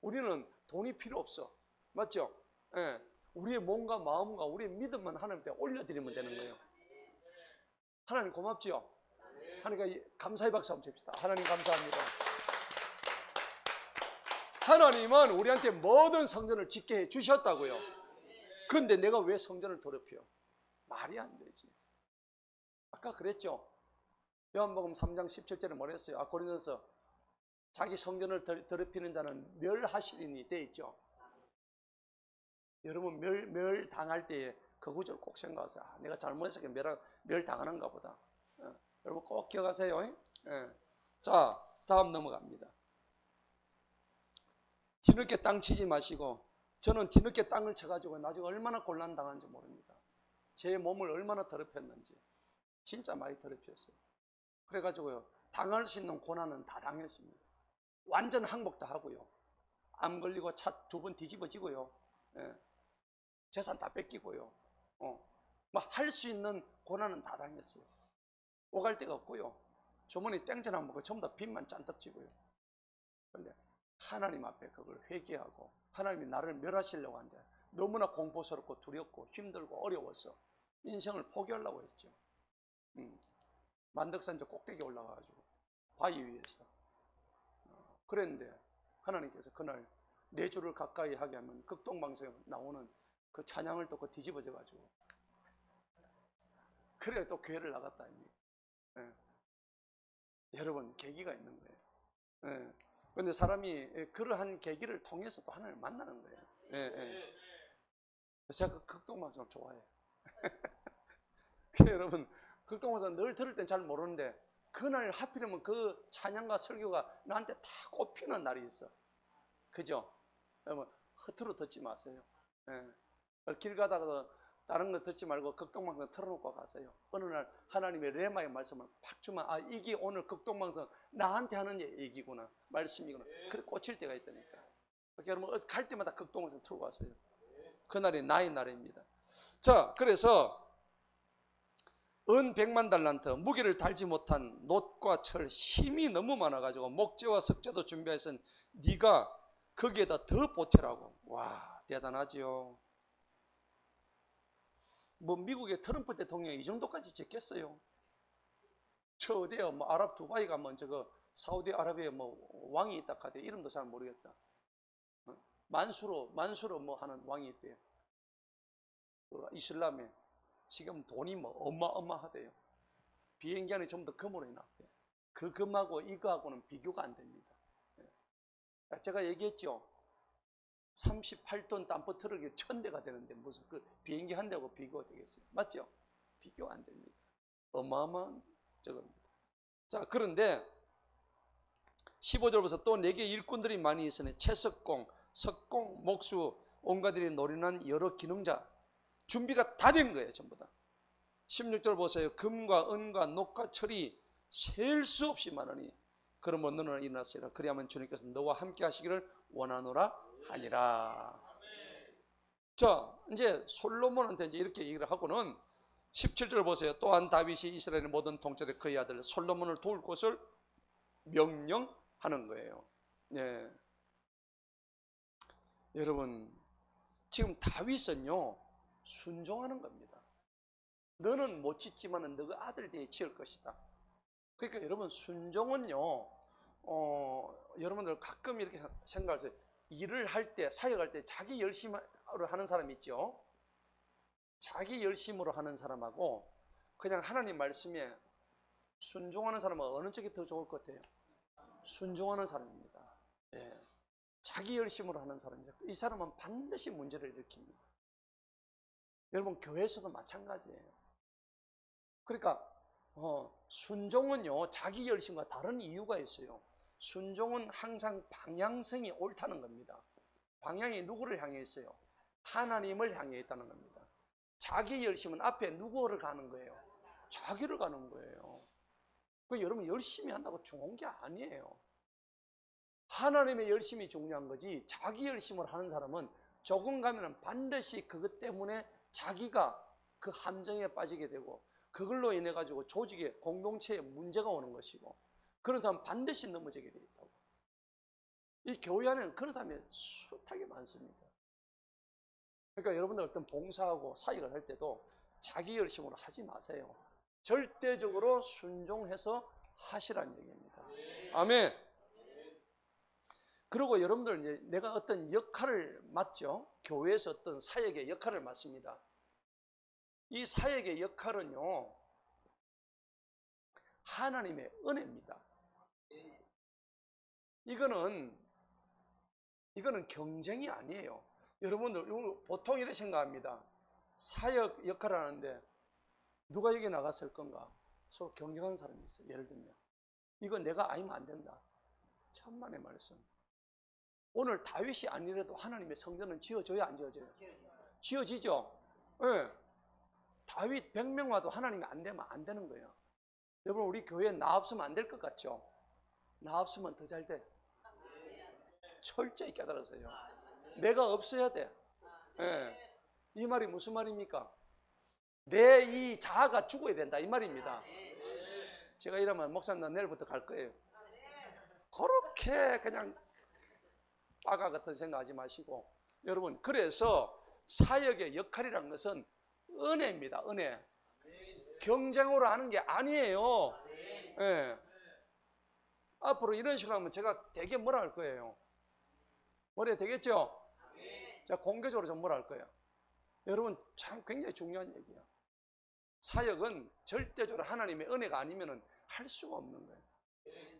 우리는 돈이 필요 없어. 맞죠? 예. 우리의 몸과 마음과 우리의 믿음만 하나님께 올려드리면 되는 거예요. 하나님 고맙죠? 하나님께 감사의 박수 한번 칩시다. 하나님 감사합니다. 하나님은 우리한테 모든 성전을 짓게 해 주셨다고요. 근데 내가 왜 성전을 더럽혀? 말이 안 되지. 아까 그랬죠? 요한복음 3장 17절에 뭐랬어요? 고린도서 자기 성전을 더럽히는 자는 멸하시리니 돼 있죠. 여러분 멸 당할 때에 그 구절 꼭 생각하세요. 내가 잘못해서 멸 당하는가 보다. 여러분 꼭 기억하세요. 자, 다음 넘어갑니다. 뒤늦게 땅 치지 마시고, 저는 뒤늦게 땅을 쳐가지고 나중에 얼마나 곤란 당한지 모릅니다. 제 몸을 얼마나 더럽혔는지 진짜 많이 더럽혔어요. 그래가지고요 당할 수 있는 고난은 다 당했습니다. 완전 항복도 하고요, 암 걸리고 차 2번 뒤집어지고요, 재산 다 뺏기고요, 뭐 할 수 있는 고난은 다 당했어요. 오갈 데가 없고요, 주머니 땡전한 먹고 전부 다 빚만 잔뜩 지고요. 그런데 하나님 앞에 그걸 회개하고 하나님이 나를 멸하시려고 하는데 너무나 공포스럽고 두렵고 힘들고 어려워서 인생을 포기하려고 했죠. 만덕산 저 꼭대기에 올라가가지고 바위 위에서 그랬는데 하나님께서 그날 4주를 가까이 하게 하면 극동방송에 나오는 그 찬양을 또 뒤집어져 가지고 그래 또 교회를 나갔다 아닙니까? 여러분 계기가 있는 거예요. 그런데 사람이 그러한 계기를 통해서 또 하나님을 만나는 거예요. 제가 그 극동방송을 좋아해요. 여러분, 극동방송 늘 들을 땐 잘 모르는데 그날 하필이면 그 찬양과 설교가 나한테 다 꼽히는 날이 있어. 그죠? 여러분, 허투루 듣지 마세요. 예. 길 가다가도 다른 거 듣지 말고 극동방송 틀어놓고 가세요. 어느 날 하나님의 레마의 말씀을 팍 주면, 아, 이게 오늘 극동방송 나한테 하는 얘기구나, 말씀이구나. 그래 꽂힐 때가 있다니까. 그러니까 여러분, 갈 때마다 극동방송 틀고 가세요. 그날이 나의 날입니다. 자, 그래서 은 100만 달란트, 무게를 달지 못한 놋과 철, 힘이 너무 많아가지고 목재와 석재도 준비해서 네가 거기에다 더 보태라고. 와, 대단하지요. 뭐 미국의 트럼프 대통령이 이 정도까지 짓겠어요? 저 어디요? 뭐 아랍 두바이 가면 저거 사우디아라비아에 뭐 왕이 있다 카대. 이름도 잘 모르겠다. 만수로 뭐 하는 왕이 있대요. 그 이슬람에 지금 돈이 뭐 어마어마하대요. 비행기 안에 전부 다 금으로 해놨대요. 그 금하고 이거하고는 비교가 안 됩니다. 제가 얘기했죠. 38톤 덤프 트럭이 1000대가 되는데 무슨 그 비행기 한 대하고 비교가 되겠어요? 맞죠? 비교가 안 됩니다. 어마어마한 저겁니다. 자, 그런데 15절부터 또 내게 일꾼들이 많이 있으니 채석공, 석공, 목수, 온갖들이 노련한 여러 기능자, 준비가 다 된 거예요. 전부 다. 16절 보세요. 금과 은과 녹과 철이 셀 수 없이 많으니 그러면 너는 일어나세요. 그리하면 주님께서 너와 함께 하시기를 원하노라 하니라. 자, 이제 솔로몬한테 이제 이렇게 얘기를 하고는 17절 보세요. 또한 다윗이 이스라엘의 모든 통치를 그의 아들 솔로몬을 도울 것을 명령하는 거예요. 네. 여러분, 지금 다윗은요 순종하는 겁니다. 너는 못 짓지만 너가 아들 대에 지을 것이다. 그러니까 여러분, 순종은요 여러분들 가끔 이렇게 생각하세요. 일을 할 때, 사역할 때 자기 열심으로 하는 사람 있죠. 자기 열심으로 하는 사람하고 그냥 하나님 말씀에 순종하는 사람은 어느 쪽이 더 좋을 것 같아요? 순종하는 사람입니다. 예. 자기 열심으로 하는 사람입니다. 이 사람은 반드시 문제를 일으킵니다. 여러분, 교회에서도 마찬가지예요. 그러니까 순종은요 자기 열심과 다른 이유가 있어요. 순종은 항상 방향성이 옳다는 겁니다. 방향이 누구를 향해 있어요? 하나님을 향해 있다는 겁니다. 자기 열심은 앞에 누구를 가는 거예요? 자기를 가는 거예요. 그 여러분 열심히 한다고 좋은 게 아니에요. 하나님의 열심이 중요한 거지, 자기 열심을 하는 사람은 조금 가면 반드시 그것 때문에 자기가 그 함정에 빠지게 되고 그걸로 인해 가지고 조직에, 공동체에 문제가 오는 것이고, 그런 사람 반드시 넘어지게 되어 있다고. 이 교회 안에는 그런 사람이 숱하게 많습니다. 그러니까 여러분들 어떤 봉사하고 사역을 할 때도 자기 열심으로 하지 마세요. 절대적으로 순종해서 하시라는 얘기입니다. 아멘. 그리고 여러분들 이제 내가 어떤 역할을 맡죠. 교회에서 어떤 사역의 역할을 맡습니다. 이 사역의 역할은요 하나님의 은혜입니다. 이거는 경쟁이 아니에요. 여러분들 보통 이렇게 생각합니다. 사역 역할을 하는데 누가 여기 나갔을 건가? 서로 경쟁하는 사람이 있어요. 예를 들면 이거 내가 아니면 안 된다. 천만의 말씀. 오늘 다윗이 아니라도 하나님의 성전은 지어져야 안 지어져요? 지어지죠. 네. 다윗 100명 와도 하나님이 안 되면 안 되는 거예요. 여러분, 우리 교회에 나 없으면 안 될 것 같죠? 나 없으면 더 잘 돼. 철저히 깨달으세요. 내가 없어야 돼. 네. 이 말이 무슨 말입니까? 내 이 자아가 죽어야 된다 이 말입니다. 제가 이러면 목사님 나 내일부터 갈 거예요. 그렇게 그냥 빠가 같은 생각하지 마시고, 여러분, 그래서 사역의 역할이란 것은 은혜입니다. 은혜. 경쟁으로 하는 게 아니에요. 네. 앞으로 이런 식으로 하면 제가 되게 뭐라 할 거예요? 뭐래 되겠죠? 제가 공개적으로 좀 뭐라 할 거예요? 여러분, 참 굉장히 중요한 얘기예요. 사역은 절대적으로 하나님의 은혜가 아니면 할 수가 없는 거예요.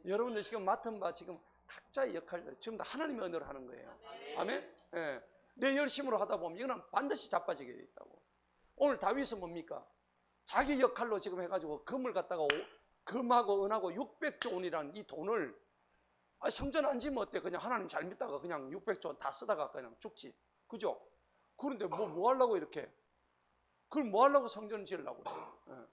여러분들 지금 맡은 바 지금 각자의 역할을 지금 다 하나님의 은혜로 하는 거예요. 아멘? 네. 내 열심으로 하다 보면 이거는 반드시 자빠지게 돼 있다고. 오늘 다윗은 뭡니까? 자기 역할로 지금 해가지고 금을 갖다가 금하고 은하고 600조 원이라는 이 돈을 성전 안 지면 어때? 그냥 하나님 잘 믿다가 그냥 600조 원 다 쓰다가 그냥 죽지. 그죠? 그런데 뭐 하려고 이렇게? 그걸 뭐 하려고 성전을 지으려고 그래요?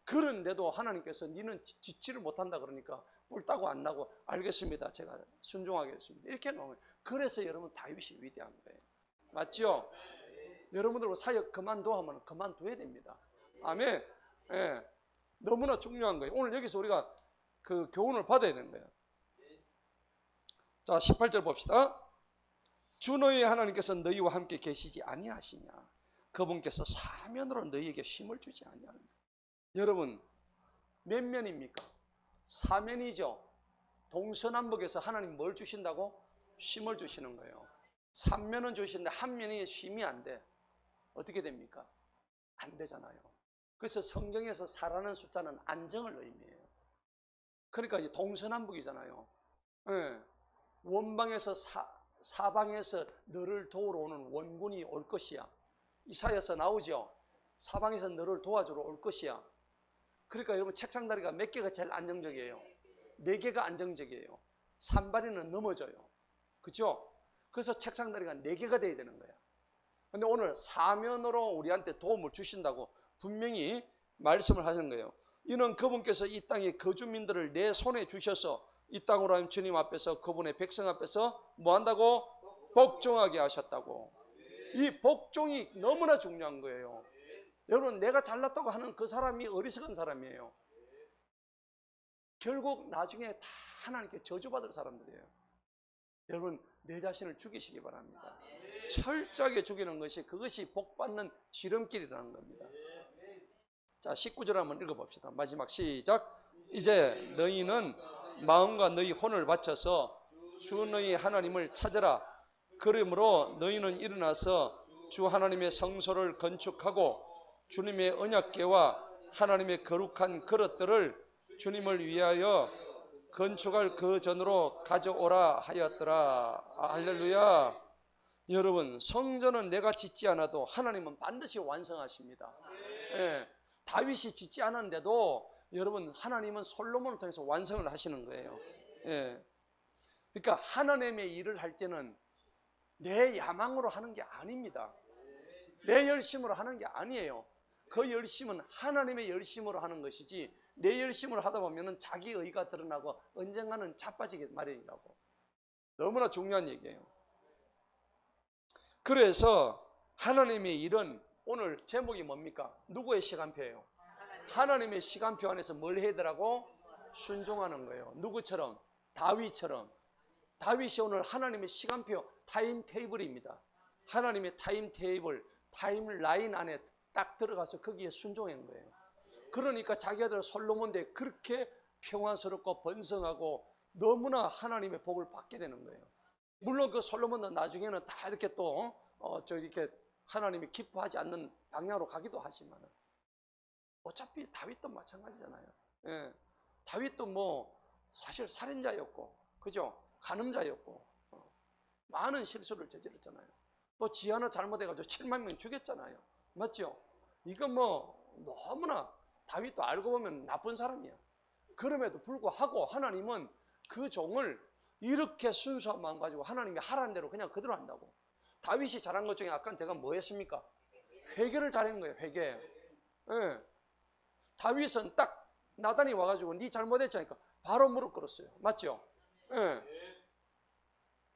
그런데도 하나님께서 니는 짓지를 못한다 그러니까 뿔 따고 안 나고 알겠습니다. 제가 순종하겠습니다. 이렇게 나오면 그래서 여러분 다윗이 위대한 거예요. 맞죠? 여러분들 사역 그만둬 하면 그만둬야 됩니다. 아멘. 예. 너무나 중요한 거예요. 오늘 여기서 우리가 그 교훈을 받아야 되는 거예요. 자, 18절 봅시다. 주 너희 하나님께서 너희와 함께 계시지 아니하시냐? 그분께서 사면으로 너희에게 쉼을 주지 아니하느냐? 여러분 몇 면입니까? 사면이죠. 동서남북에서 하나님 뭘 주신다고? 쉼을 주시는 거예요. 3면은 주시는데 한 면이 쉼이 안 돼. 어떻게 됩니까? 안 되잖아요. 그래서 성경에서 4라는 숫자는 안정을 의미해요. 그러니까 이제 동서남북이잖아요. 네. 원방에서 사방에서 너를 도우러 오는 원군이 올 것이야. 이사야서 나오죠. 사방에서 너를 도와주러 올 것이야. 그러니까 여러분 책상다리가 몇 개가 제일 안정적이에요? 4개가 안정적이에요. 산발이는 넘어져요. 그렇죠? 그래서 책상다리가 4개가 돼야 되는 거야. 근데 오늘 사면으로 우리한테 도움을 주신다고 분명히 말씀을 하시는 거예요. 이는 그분께서 이 땅의 거주민들을 내 손에 주셔서 이 땅으로 하는 주님 앞에서 그분의 백성 앞에서 뭐 한다고? 복종하게 하셨다고. 이 복종이 너무나 중요한 거예요. 여러분 내가 잘났다고 하는 그 사람이 어리석은 사람이에요. 결국 나중에 다 하나님께 저주받을 사람들이에요. 여러분 내 자신을 죽이시기 바랍니다. 철저하게 죽이는 것이 그것이 복받는 지름길이라는 겁니다. 자 19절 한번 읽어봅시다. 마지막 시작. 이제 너희는 마음과 너희 혼을 바쳐서 주 너희 하나님을 찾으라. 그러므로 너희는 일어나서 주 하나님의 성소를 건축하고 주님의 언약궤와 하나님의 거룩한 그릇들을 주님을 위하여 건축할 그 전으로 가져오라 하였더라. 할렐루야. 여러분 성전은 내가 짓지 않아도 하나님은 반드시 완성하십니다. 예, 다윗이 짓지 않았는데도 여러분 하나님은 솔로몬을 통해서 완성을 하시는 거예요. 예, 그러니까 하나님의 일을 할 때는 내 야망으로 하는 게 아닙니다. 내 열심으로 하는 게 아니에요. 그 열심은 하나님의 열심으로 하는 것이지 내 열심으로 하다 보면 자기 의가 드러나고 언젠가는 자빠지기 마련이라고. 너무나 중요한 얘기예요. 그래서 하나님의 일은 오늘 제목이 뭡니까? 누구의 시간표예요? 하나님의 시간표 안에서 뭘 해야 되라고? 순종하는 거예요. 누구처럼? 다윗처럼. 다윗이 오늘 하나님의 시간표 타임테이블입니다. 하나님의 타임테이블, 타임라인 안에 딱 들어가서 거기에 순종한 거예요. 그러니까 자기 아들 솔로몬인데 그렇게 평화스럽고 번성하고 너무나 하나님의 복을 받게 되는 거예요. 물론 그 솔로몬도 나중에는 다 이렇게 또 이렇게 하나님이 기뻐하지 않는 방향으로 가기도 하지만 어차피 다윗도 마찬가지잖아요. 예. 다윗도 뭐 사실 살인자였고, 그죠? 간음자였고, 많은 실수를 저질렀잖아요. 또 지 하나 잘못해가지고 7만 명 죽였잖아요. 맞죠? 이건 뭐 너무나 다윗도 알고 보면 나쁜 사람이야. 그럼에도 불구하고 하나님은 그 종을 이렇게 순수한 마음 가지고 하나님이 하라는 대로 그냥 그대로 한다고. 다윗이 잘한 것 중에 아까 제가 뭐 했습니까? 회개를 잘한 거예요. 회개. 예. 다윗은 딱 나단이 와가지고 네 잘못했자니까 바로 무릎 꿇었어요. 맞죠? 예.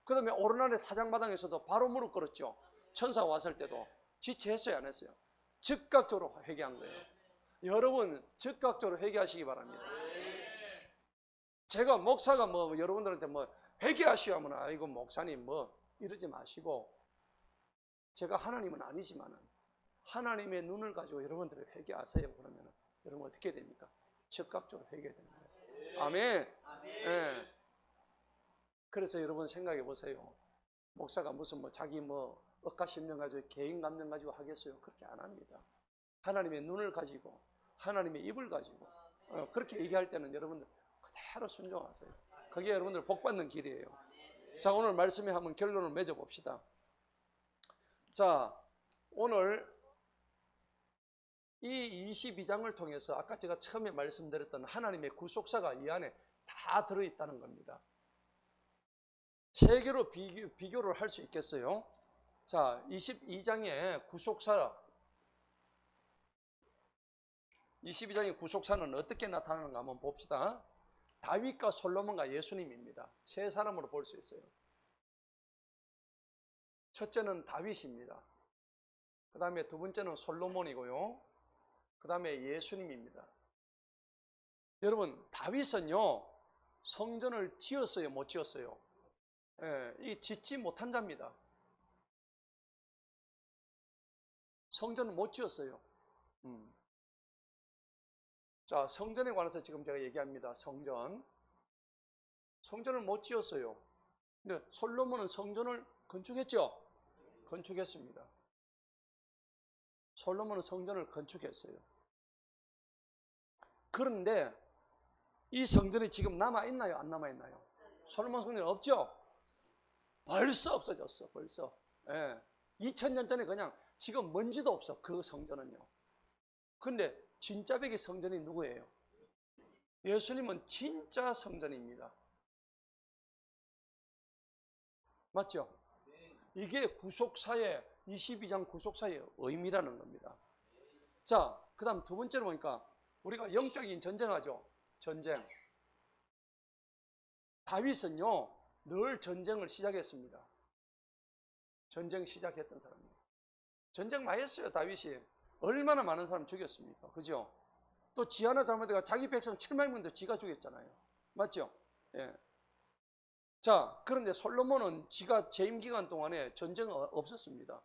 그 다음에 오르날의 사장마당에서도 바로 무릎 꿇었죠. 천사 왔을 때도 지체했어요, 안 했어요? 즉각적으로 회개한 거예요. 여러분 즉각적으로 회개하시기 바랍니다. 제가 목사가 뭐 여러분들한테 뭐 회개하시오 하면 아이고 목사님 뭐 이러지 마시고, 제가 하나님은 아니지만은 하나님의 눈을 가지고 여러분들이 회개하세요. 그러면 여러분 어떻게 됩니까? 즉각적으로 회개되는 거예요. 아멘. 예. 그래서 여러분 생각해 보세요. 목사가 무슨 뭐 자기 뭐 억가심령 가지고 개인 감명 가지고 하겠어요? 그렇게 안 합니다. 하나님의 눈을 가지고 하나님의 입을 가지고 그렇게 얘기할 때는 여러분들 그대로 순종하세요. 그게 여러분들 복 받는 길이에요. 자, 오늘 말씀에 한번 결론을 맺어 봅시다. 자, 오늘 이 22장을 통해서 아까 제가 처음에 말씀드렸던 하나님의 구속사가 이 안에 다 들어있다는 겁니다. 세 개로 비교를 할 수 있겠어요. 자, 22장의 구속사, 22장의 구속사는 어떻게 나타나는가 한번 봅시다. 다윗과 솔로몬과 예수님입니다. 세 사람으로 볼 수 있어요. 첫째는 다윗입니다. 그 다음에 두 번째는 솔로몬이고요. 그 다음에 예수님입니다. 여러분, 다윗은요, 성전을 지었어요, 못 지었어요? 예, 이 짓지 못한 자입니다. 성전을 못 지었어요. 자, 성전에 관해서 지금 제가 얘기합니다. 성전을 못 지었어요. 근데 솔로몬은 성전을 건축했죠? 건축했습니다. 솔로몬은 성전을 건축했어요. 그런데 이 성전이 지금 남아있나요? 안 남아있나요? 솔로몬 성전은 없죠? 벌써 없어졌어, 벌써. 예. 2000년 전에 그냥 지금 먼지도 없어, 그 성전은요. 근데 진짜 백의 성전이 누구예요? 예수님은 진짜 성전입니다. 맞죠? 이게 구속사의 22장 구속사의 의미라는 겁니다. 자, 그 다음 두 번째로 보니까 우리가 영적인 전쟁하죠. 전쟁. 다윗은요 늘 전쟁을 시작했습니다. 전쟁 시작했던 사람입니다. 전쟁 많이 했어요. 다윗이 얼마나 많은 사람 죽였습니까? 그죠? 또 지 하나 잘못해가 자기 백성 7만 명도 지가 죽였잖아요. 맞죠? 예. 자, 그런데 솔로몬은 지가 재임 기간 동안에 전쟁은 없었습니다.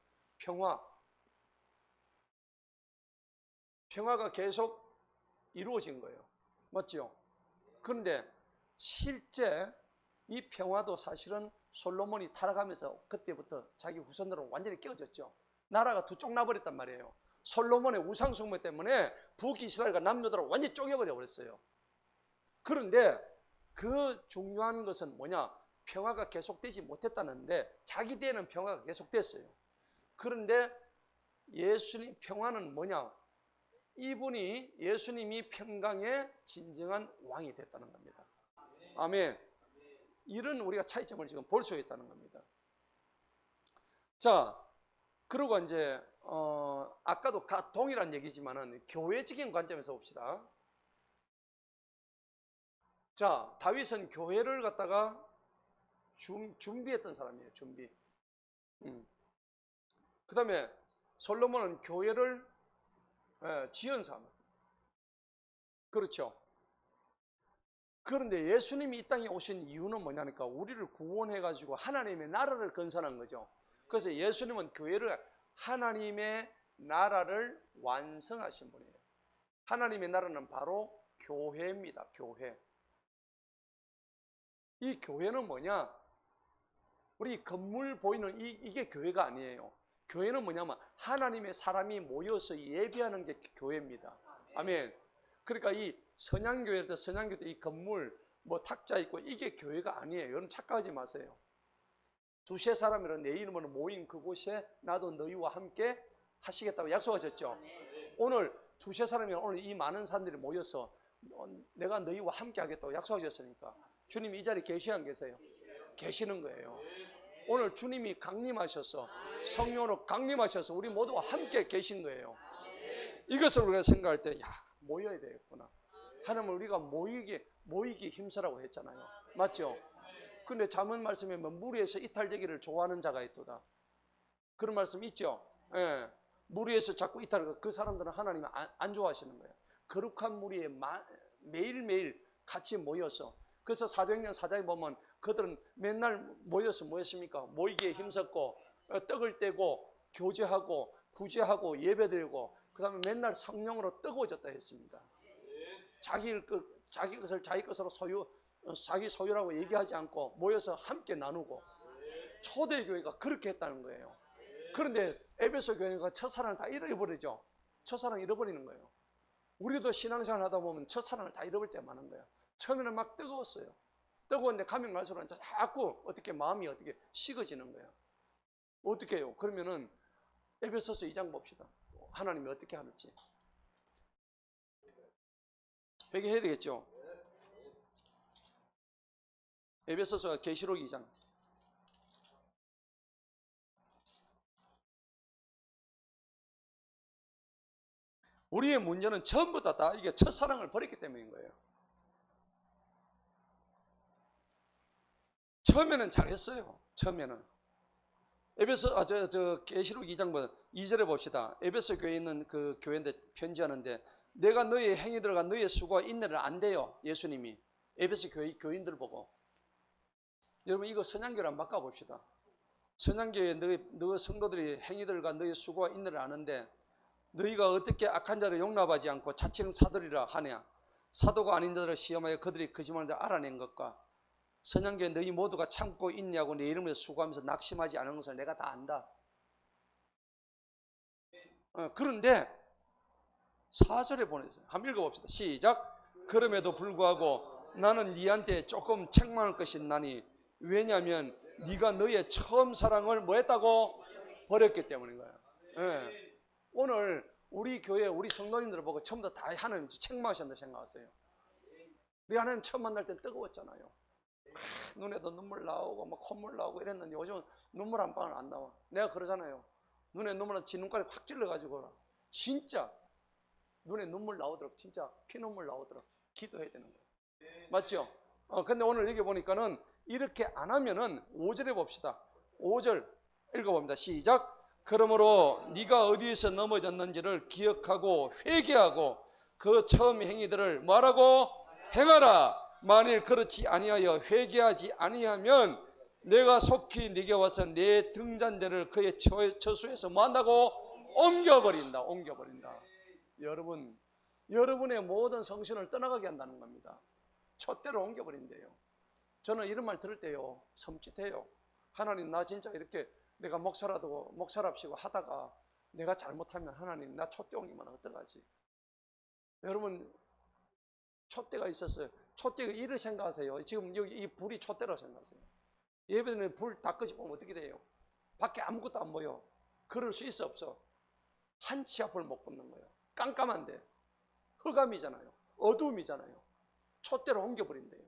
평화가 계속 이루어진 거예요. 맞죠? 그런데 실제 이 평화도 사실은 솔로몬이 타락하면서 그때부터 자기 후손들은 완전히 깨어졌죠. 나라가 두 쪽 나버렸단 말이에요. 솔로몬의 우상숭배 때문에 북이스라엘과 남유다로 완전히 쪼개버려 버렸어요. 그런데 그 중요한 것은 뭐냐? 평화가 계속되지 못했다는데 자기 때에는 평화가 계속됐어요. 그런데 예수님 평화는 뭐냐? 이분이 예수님이 평강의 진정한 왕이 됐다는 겁니다. 아멘. 이런 우리가 차이점을 지금 볼 수 있다는 겁니다. 자, 그리고 이제 아까도 동일한 얘기지만은 교회적인 관점에서 봅시다. 자, 다윗은 교회를 갖다가 준비했던 사람이에요. 준비. 그 다음에 솔로몬은 교회를 지은 사람. 그렇죠. 그런데 예수님이 이 땅에 오신 이유는 뭐냐니까 우리를 구원해가지고 하나님의 나라를 건설한 거죠. 그래서 예수님은 교회를 하나님의 나라를 완성하신 분이에요. 하나님의 나라는 바로 교회입니다. 교회. 이 교회는 뭐냐? 우리 건물 보이는 이게 교회가 아니에요. 교회는 뭐냐면 하나님의 사람이 모여서 예배하는 게 교회입니다. 아멘. 그러니까 이 선양교회도 이 건물 뭐 탁자 있고 이게 교회가 아니에요. 여러분 착각하지 마세요. 두세 사람이라 내 이름으로 모인 그곳에 나도 너희와 함께 하시겠다고 약속하셨죠. 오늘 두세 사람이 오늘 이 많은 사람들이 모여서 내가 너희와 함께 하겠다고 약속하셨으니까 주님이 이 자리에 계시지 안 계세요? 계시는 거예요. 오늘 주님이 강림하셔서 성령으로 강림하셔서 우리 모두와 함께 계신 거예요. 이것을 우리가 생각할 때 모여야 되겠구나. 하나님은 우리가 모이기 힘쓰라고 했잖아요. 맞죠? 근데 잠언 말씀에 무리에서 이탈되기를 좋아하는 자가 있도다. 그런 말씀 있죠? 예. 무리에서 자꾸 이탈하고 그 사람들은 하나님을 안 좋아하시는 거예요. 거룩한 무리에 매일매일 같이 모여서 그래서 사도행전 4장에 보면 그들은 맨날 모여서 뭐 했습니까? 모이기에 힘썼고 떡을 떼고 교제하고 구제하고 예배드리고 그 다음에 맨날 성령으로 뜨거워졌다 했습니다. 자기 것을 자기 것으로 자기 소유라고 얘기하지 않고 모여서 함께 나누고 초대교회가 그렇게 했다는 거예요. 그런데 에베소 교회가 첫사랑을 다 잃어버리죠. 첫사랑 잃어버리는 거예요. 우리도 신앙생활 하다 보면 첫사랑을 다 잃어버릴 때 많은 거예요. 처음에는 막 뜨거웠어요. 뜨거운데 가면 갈수록 자꾸 마음이 어떻게 식어지는 거예요. 어떻게 해요? 그러면은 에베소서 2장 봅시다. 하나님이 어떻게 하는지. 회개해야 되겠죠. 에베소서 계시록 2장. 우리의 문제는 전부 다 이게 첫사랑을 버렸기 때문인 거예요. 처음에는 잘했어요. 처음에는. 계시록 2장 2절에 봅시다. 에베소 교회에 있는 그 교회인데 편지하는데, 내가 너의 행위들과 너의 수고와 인내를 안대요. 예수님이 에베소 교인들 보고. 여러분, 이거 선양교랑 바꿔봅시다. 선양교회 너희 성도들이 행위들과 너희 수고와 인내를 아는데, 너희가 어떻게 악한 자를 용납하지 않고 자칭 사도리라 하냐. 사도가 아닌 자들을 시험하여 그들이 거짓말을 알아낸 것과, 선양교회 너희 모두가 참고 인내하고 내 이름을 수고하면서 낙심하지 않은 것을 내가 다 안다. 그런데 4절에 보내주세요. 한번 읽어봅시다. 시작. 그럼에도 불구하고 나는 네한테 조금 책망할 것이 있나니, 왜냐하면 네가 너의 처음 사랑을 뭐 했다고? 버렸기 때문인 거예요. 네. 오늘 우리 교회 우리 성도님들을 보고 처음부터 다 하나님 책망하셨다 생각하세요. 우리 하나님 처음 만날 땐 뜨거웠잖아요. 눈에도 눈물 나오고 막 콧물 나오고 이랬는데 요즘은 눈물 한 방울 안 나와. 내가 그러잖아요. 눈에 눈물 나서 진눈가리 확 찔러가지고 진짜 눈에 눈물 나오도록, 진짜 피눈물 나오도록 기도해야 되는 거예요. 맞죠? 근데 오늘 여기 보니까는 이렇게 안 하면은 5절에 봅시다. 5절 읽어봅니다. 시작. 그러므로 네가 어디에서 넘어졌는지를 기억하고 회개하고 그 처음 행위들을 뭐하라고? 행하라. 만일 그렇지 아니하여 회개하지 아니하면 내가 속히 네게 와서 내 등잔대를 그의 처수에서 뭐한다고? 옮겨버린다. 여러분, 여러분의 모든 성신을 떠나가게 한다는 겁니다. 촛대로 옮겨버린대요. 저는 이런 말 들을 때요, 섬찟해요. 하나님, 나 진짜 이렇게 내가 목사랍시고 하다가 내가 잘못하면 하나님 나 촛대 옮기면 어떡하지? 여러분, 촛대가 있었어요. 촛대가 이를 생각하세요. 지금 여기 이 불이 촛대라고 생각하세요. 예배드리면 불 다 끄집으면 어떻게 돼요? 밖에 아무것도 안 보여. 그럴 수 있어 없어? 한 치 앞을 못 걷는 거예요. 깜깜한데 흑암이잖아요. 어두움이잖아요. 촛대로 옮겨버린대요.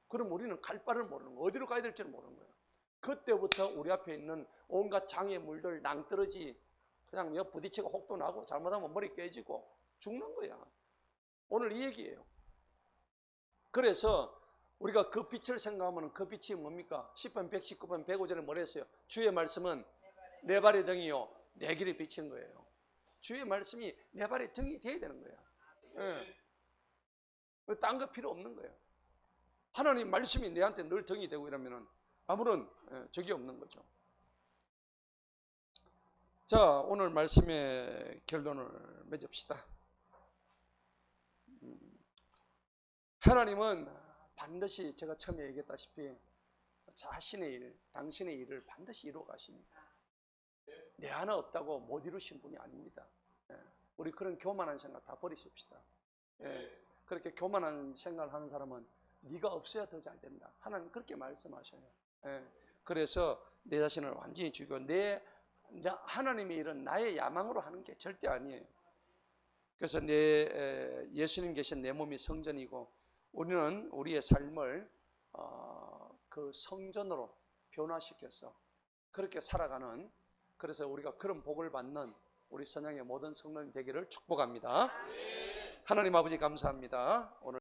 그럼 우리는 갈 바를 모르는 거예요. 어디로 가야 될지를 모르는 거예요. 그때부터 우리 앞에 있는 온갖 장애물들, 낭떠러지 그냥 옆 부딪히고 혹도 나고 잘못하면 머리 깨지고 죽는 거야. 오늘 이 얘기예요. 그래서 우리가 그 빛을 생각하면 그 빛이 뭡니까? 10편 119편 105절에 뭐라 했어요? 주의 말씀은 내 발의 등이요 내 길에 비친 거예요. 주의 말씀이 내 발의 등이 돼야 되는 거야. 딴 거 필요 없는 거예요. 하나님 말씀이 내한테 늘 등이 되고 이러면은 아무런 적이 없는 거죠. 자, 오늘 말씀의 결론을 맺읍시다. 하나님은 반드시 제가 처음에 얘기했다시피 자신의 일, 당신의 일을 반드시 이루어 가십니다. 내 하나 없다고 못 이루신 분이 아닙니다. 우리 그런 교만한 생각 다 버리십시다. 그렇게 교만한 생각을 하는 사람은 네가 없어야 더 잘 된다. 하나님 그렇게 말씀하셔요. 그래서 내 자신을 완전히 죽이고 하나님의 일은 나의 야망으로 하는 게 절대 아니에요. 그래서 예수님 계신 내 몸이 성전이고 우리는 우리의 삶을 그 성전으로 변화시켜서 그렇게 살아가는, 그래서 우리가 그런 복을 받는 우리 선양의 모든 성도님 되기를 축복합니다. 하나님 아버지 감사합니다. 오늘